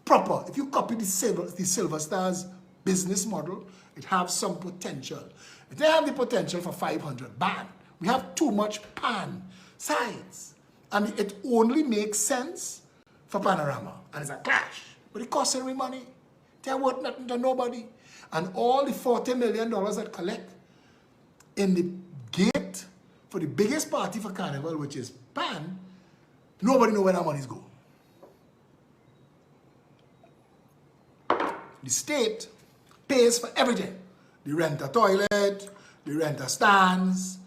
Proper. If you copy the Silver Stars business model, it has some potential. If they have the potential for 500, ban. We have too much pan sides. And it only makes sense for Panorama. And it's a clash. But it costs every money. They're worth nothing to nobody. And all the $40 million that collect in the gate for the biggest party for Carnival, which is pan, nobody knows where that money's go. the state pays for everything. They rent a toilet, they rent a stands,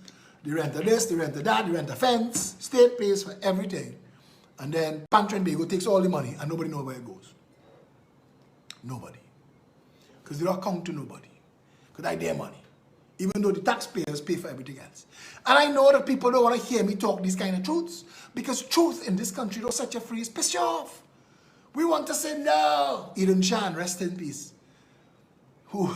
they rent a this, they rent a that, they rent a fence. State pays for everything. And then Trinbago takes all the money and nobody knows where it goes. Nobody. Because they don't count to nobody. Because that's their money. Even though the taxpayers pay for everything else. And I know that people don't want to hear me talk these kind of truths. Because truth in this country don't set you free. It's piss you off. We want to say no. Eden Chan, rest in peace. Who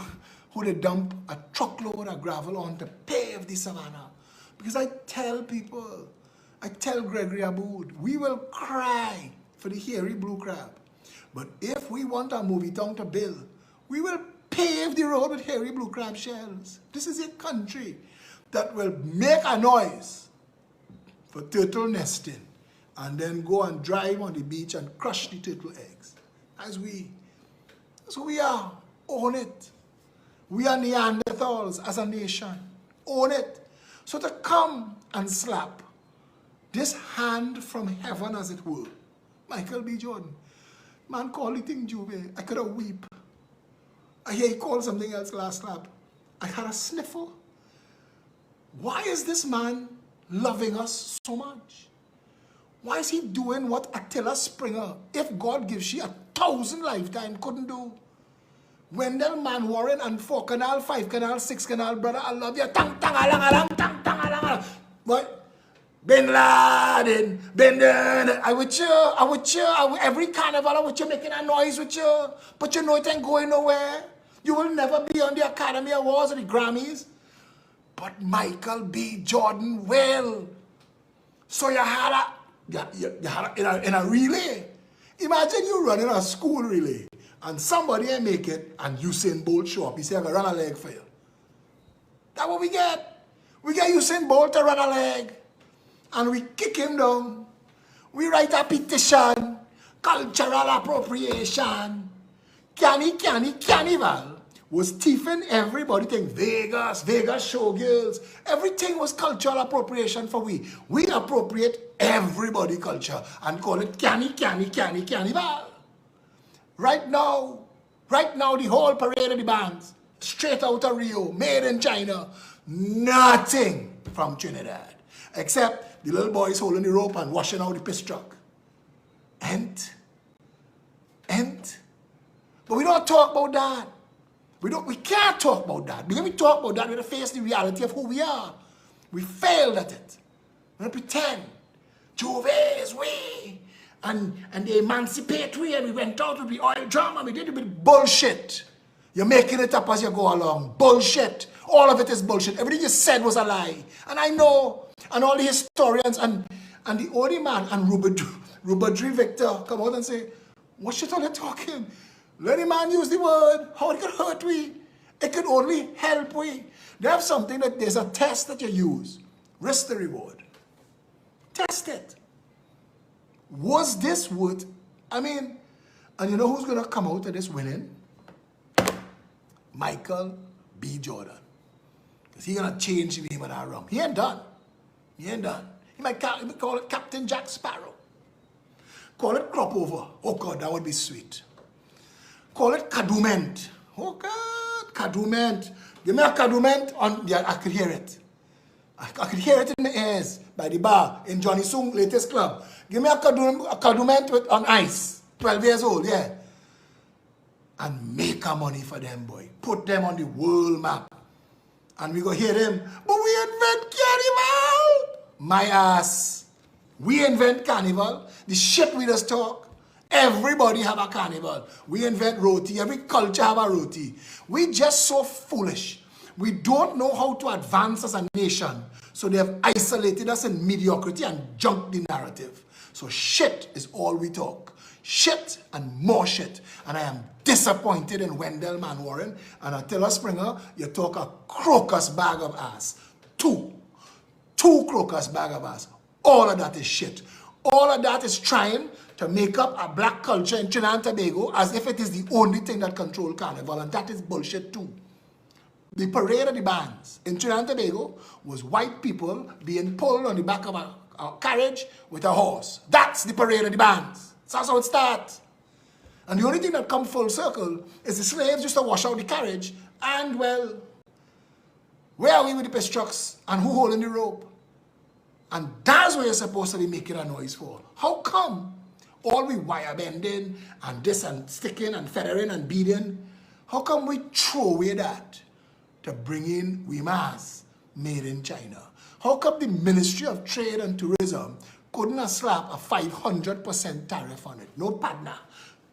they dump a truckload of gravel on to pave the savannah. Because I tell people, I tell Gregory Aboud, we will cry for the hairy blue crab. But if we want our movie town to build, we will pave the road with hairy blue crab shells. This is a country that will make a noise for turtle nesting and then go and drive on the beach and crush the turtle eggs. That's who we are. Own it. We are Neanderthals as a nation. Own it. So to come and slap this hand from heaven, as it were, Michael B. Jordan, man called it thing Juve. I could have weep. I hear he called something else last slap. I had a sniffle. Why is this man loving us so much? Why is he doing what Attila Springer, if God gives you 1,000 lifetime, couldn't do? Wendell Man Warren and 4 Canal, 5 Canal, 6 Canal, brother, I love you. Tang, tang, alang, alang, tang, tang, alang, alang. What? Bin Laden, Bin Laden, I with you, every carnival I with you making a noise with you, but you know it ain't going nowhere. You will never be on the Academy Awards or the Grammys, but Michael B. Jordan will. So you had in a relay. Imagine you running a school relay and somebody ain't make it and Usain Bolt show up. He say, I'm gonna run a leg for you. That's what we get. We get Usain Bolt to run a leg. And we kick him down. We write a petition, cultural appropriation. Carnival was thieving everybody. Think Vegas showgirls. Everything was cultural appropriation for we. We appropriate everybody culture and call it Carnival. Right now, the whole parade of the bands, straight out of Rio, made in China, nothing from Trinidad. Except the little boys holding the rope and washing out the piss truck. And. But we don't talk about that. We can't talk about that. Because we talk about that, we have to face the reality of who we are. We failed at it. We pretend. Juve is we. And they emancipate we, and we went out with the oil drum and we did it with bullshit. You're making it up as you go along. Bullshit. All of it is bullshit. Everything you said was a lie. And I know. And all the historians and the only man and Rubadri Victor come out and say, what shit are they talking? Let the man use the word. How it could hurt we? It could only help we. They have something that there's a test that you use. Risk the reward. Test it. Was this worth? And you know who's going to come out of this winning? Michael B. Jordan. Because he's going to change the name of that rum. He ain't done. He might call it Captain Jack Sparrow. Call it crop over. Oh God, that would be sweet. Call it cadument. Oh God, cadument. Give me a cadument on, yeah, I could hear it. I could hear it in my ears by the bar in Johnny Sung latest club. Give me a cadument on ice. 12 years old, yeah. And make a money for them, boy. Put them on the world map. And we go hear them, but we invent Carnival. My ass. We invent Carnival. The shit we just talk. Everybody have a carnival. We invent roti. Every culture have a roti. We just so foolish. We don't know how to advance as a nation. So they have isolated us in mediocrity and junked the narrative. So shit is all we talk. Shit and more shit. And I am disappointed in Wendell Man Warren and Attila Springer. You talk a crocus bag of ass. Two crocus bag of ass. All of that is shit. All of that is trying to make up a black culture in Trinidad and Tobago as if it is the only thing that controls Carnival, and that is bullshit too. The parade of the bands in Trinidad and Tobago was white people being pulled on the back of a carriage with a horse. That's the parade of the bands. That's how it starts. And the only thing that come full circle is the slaves used to wash out the carriage, and well, where are we with the piss trucks and who holding the rope? And that's where you're supposed to be making a noise for. How come all we wire bending and this and sticking and feathering and beading, how come we throw away that to bring in we mass made in China? How come the Ministry of Trade and Tourism couldn't have slapped a 500% tariff on it? No partner.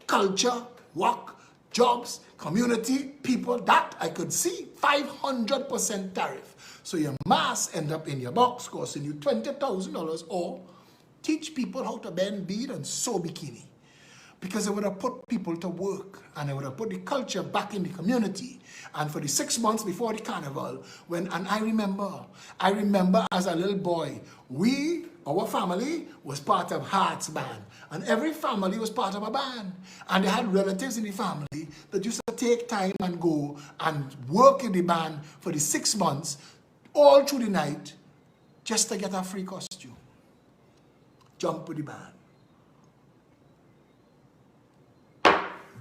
Culture, work, jobs, community, people, that I could see. 500% tariff. So your mask end up in your box costing you $20,000, or teach people how to bend, bead, and sew bikini. Because it would have put people to work, and it would have put the culture back in the community. And for the 6 months before the carnival, and I remember as a little boy, our family was part of Hearts Band, and every family was part of a band. And they had relatives in the family that used to take time and go and work in the band for the 6 months, all through the night, just to get a free costume. Jump with the band.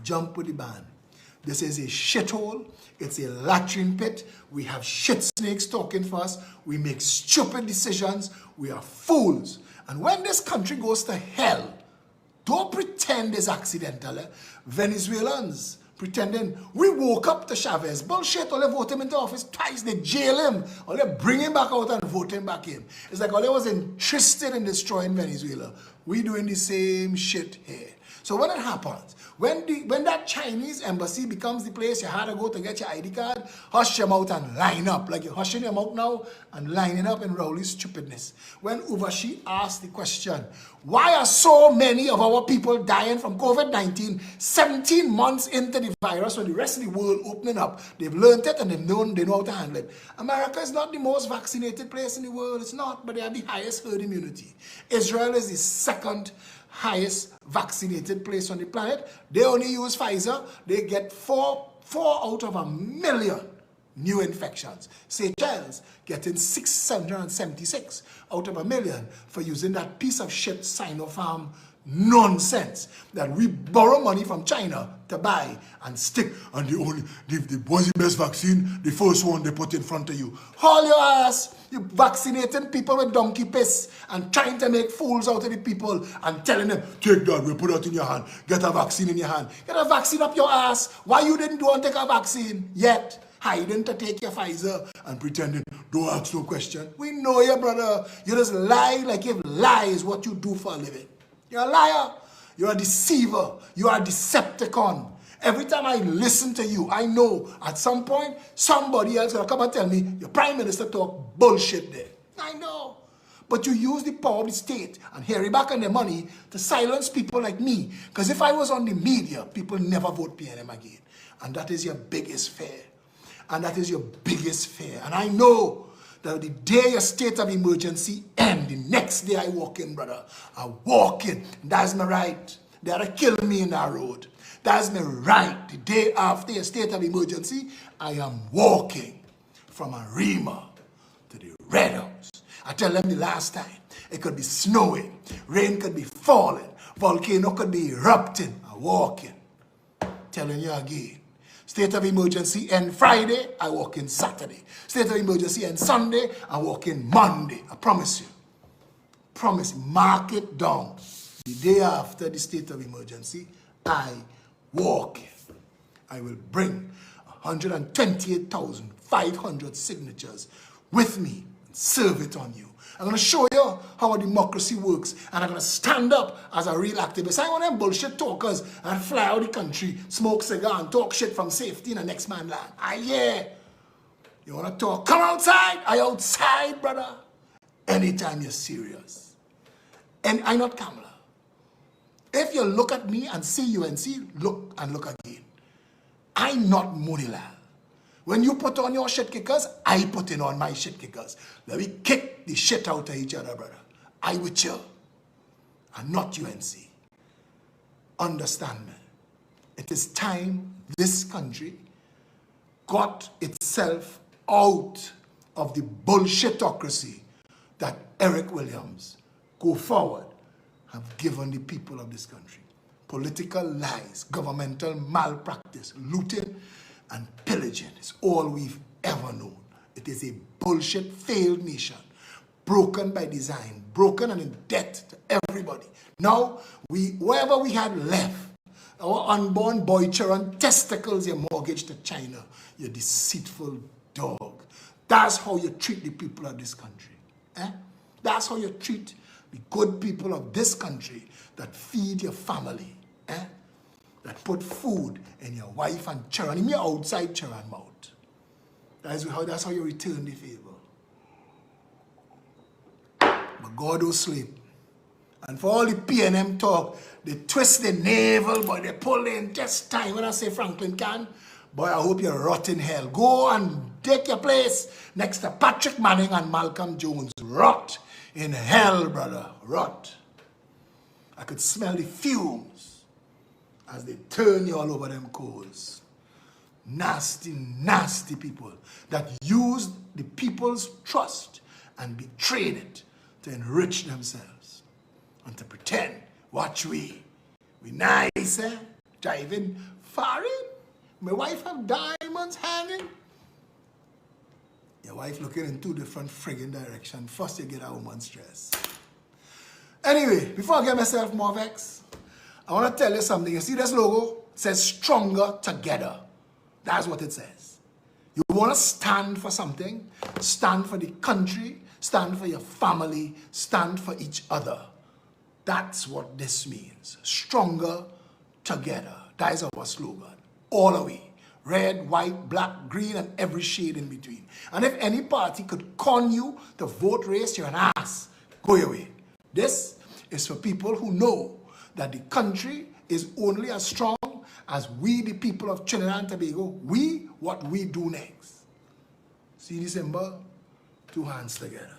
Jump with the band. This is a shithole. It's a latrine pit. We have shit snakes talking for us. We make stupid decisions. We are fools. And when this country goes to hell, don't pretend it's accidental. Venezuelans pretending we woke up to Chavez. Bullshit. All they vote him into office twice. They jail him. Or they bring him back out and vote him back in. It's like all they was interested in destroying Venezuela. We doing the same shit here. So when it happens, when that Chinese embassy becomes the place you had to go to get your ID card, hush your mouth and line up. Like you're hushing your mouth now and lining up in Rowley's stupidness. When Uvashi asked the question, why are so many of our people dying from COVID-19 17 months into the virus when the rest of the world opening up? They've learned it and they know how to handle it. America is not the most vaccinated place in the world. It's not, but they have the highest herd immunity. Israel is the second highest vaccinated place on the planet. They only use Pfizer. They get 4 out of 1 million new infections. Seychelles getting 776 out of 1 million for using that piece of shit Sinopharm nonsense that we borrow money from China to buy and stick. And the was the best vaccine, the first one they put in front of you. Haul your ass. You vaccinating people with donkey piss and trying to make fools out of the people and telling them, take that, we'll put that in your hand. Get a vaccine in your hand. Get a vaccine up your ass. Why you didn't go and take a vaccine yet? Hiding to take your Pfizer and pretending, don't ask no question. We know you, brother. You just lie like if lie is what you do for a living. You're a liar. You're a deceiver. You are a Decepticon. Every time I listen to you, I know at some point somebody else will come and tell me your prime minister talk bullshit there. I know. But you use the power of the state and Harry back on their money to silence people like me. Because if I was on the media, people never vote PNM again. And that is your biggest fear. And that is your biggest fear. And I know that the day a state of emergency ends, the next day I walk in, brother. I walk in. That's my right. They ought to kill me in that road. That's my right. The day after a state of emergency, I am walking from Arima to the Red House. I tell them the last time, it could be snowing, rain could be falling, volcano could be erupting. I'm walking. Telling you again. State of emergency end Friday, I walk in Saturday. State of emergency end Sunday, I walk in Monday. I promise you. Promise. Mark it down. The day after the state of emergency, I walk in. I will bring 128,500 signatures with me and serve it on you. I'm going to show you how a democracy works, and I'm going to stand up as a real activist. I want them bullshit talkers and fly out the country, smoke cigar and talk shit from safety in the next man land. Yeah. You want to talk? Come outside. I outside, brother. Anytime you're serious. And I'm not Kamala. If you look at me and see UNC, look and look again. I'm not Monilal. When you put on your shit kickers, I put in on my shit kickers. Let me kick the shit out of each other, brother. I with you. And not UNC. Understand me. It is time this country got itself out of the bullshitocracy that Eric Williams, go forward, have given the people of this country. political lies, governmental malpractice, looting and pillaging is all we've ever known. It is a bullshit, failed nation, broken by design, broken and in debt to everybody. Now, whatever we had left, our unborn boy children, testicles, your mortgage to China, you deceitful dog. That's how you treat the people of this country. That's how you treat the good people of this country that feed your family, that put food in your wife and children, in your outside children mouth. That's how you return the favor. But God will sleep. And for all the PNM talk, they twist the navel, but they pull in just time. When I say Franklin can, boy, I hope you rot in hell. Go and take your place next to Patrick Manning and Malcolm Jones. Rot in hell, brother. Rot. I could smell the fumes as they turn you all over them coals. Nasty, nasty people that use the people's trust and betrayed it to enrich themselves and to pretend, watch we nice, driving foreign. My wife have diamonds hanging. Your wife looking in two different friggin' directions. First you get a woman stress. Anyway, before I get myself more vexed, I want to tell you something. You see this logo? It says stronger together. That's what it says. You want to stand for something, stand for the country, stand for your family, stand for each other. That's what this means. Stronger together. That is our slogan. All the way. Red, white, black, green, and every shade in between. And if any party could con you to vote race, you're an ass. Go your way. This is for people who know that the country is only as strong as we, the people of Trinidad and Tobago, what we do next. See the symbol? Two hands together.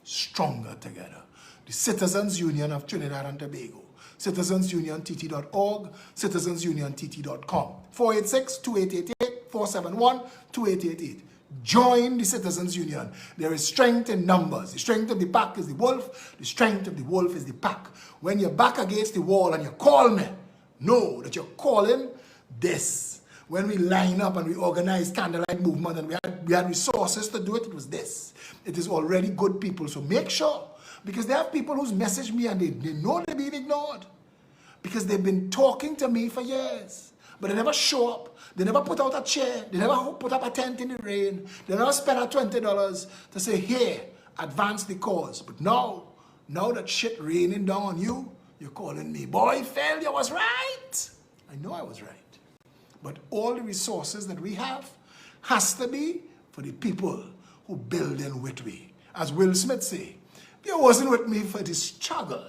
Stronger together. The Citizens Union of Trinidad and Tobago. citizensuniontt.org, citizensuniontt.com. 486-2888, 471-2888. Join the Citizens Union. There is strength in numbers. The strength of the pack is the wolf. The strength of the wolf is the pack. When you're back against the wall and you call me, know that you're calling this. When we line up and we organize candlelight movement and we had resources to do it, it was this. It is already good people. So make sure, because there are people who's messaged me and they know they're being ignored. Because they've been talking to me for years. But they never show up. They never put out a chair. They never put up a tent in the rain. They never spent out $20 to say, here, advance the cause. But now that shit raining down on you, you're calling me, boy, failure was right. I know I was right. But all the resources that we have has to be for the people who build in with me. As Will Smith say, you wasn't with me for the struggle.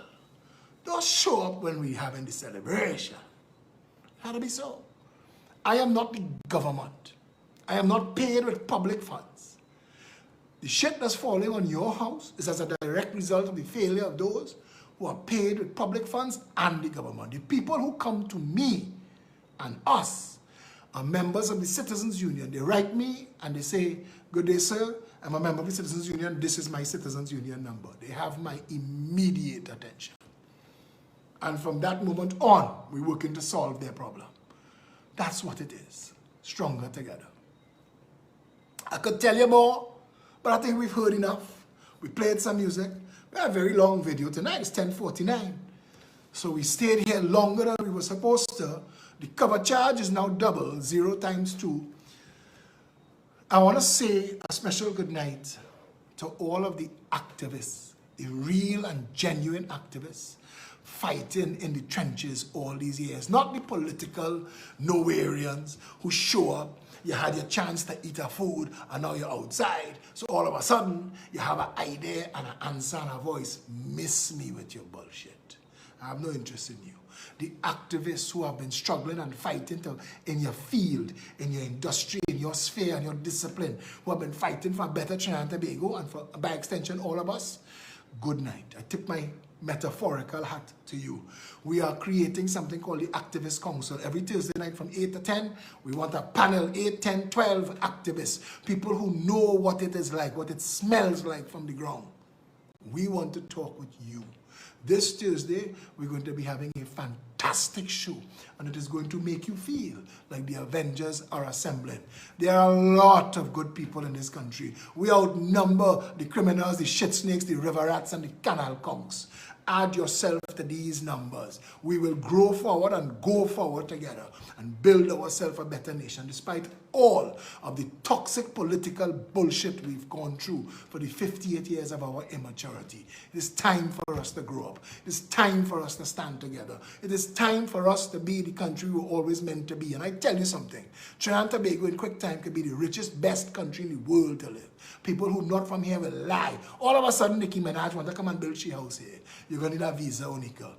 Don't show up when we having the celebration. How to be so? I am not the government. I am not paid with public funds. The shit that's falling on your house is as a direct result of the failure of those who are paid with public funds and the government. The people who come to me and us are members of the Citizens Union. They write me and they say, good day, sir. I'm a member of the Citizens Union. This is my Citizens Union number. They have my immediate attention. And from that moment on, we're working to solve their problem. That's what it is. Stronger together. I could tell you more, but I think we've heard enough. We played some music. We had a very long video tonight. It's 10:49. So we stayed here longer than we were supposed to. The cover charge is now double, 0 times 2. I want to say a special good night to all of the activists, the real and genuine activists, fighting in the trenches all these years. Not the political nowhereans who show up, you had your chance to eat a food and now you're outside. So all of a sudden, you have an idea and an answer and a voice. Miss me with your bullshit. I have no interest in you. The activists who have been struggling and fighting in your field, in your industry, in your sphere and your discipline, who have been fighting for a better Trinidad and Tobago and for, by extension, all of us, good night. I tip my metaphorical hat to you. We are creating something called the Activist Council. Every Thursday night from 8 to 10, we want a panel, 8, 10, 12 activists, people who know what it is like, what it smells like from the ground. We want to talk with you. This Thursday, we're going to be having a fantastic show, and it is going to make you feel like the Avengers are assembling. There are a lot of good people in this country. We outnumber the criminals, the shit snakes, the river rats, and the canal conks. Add yourself to these numbers. We will grow forward and go forward together and build ourselves a better nation despite all of the toxic political bullshit we've gone through for the 58 years of our immaturity. It is time for us to grow up. It is time for us to stand together. It is time for us to be the country we were always meant to be. And I tell you something, Trinidad and Tobago in quick time could be the richest, best country in the world to live. People who not from here will lie. All of a sudden, Nicki Minaj want to come and build she house here. You're going to need a visa, Onika.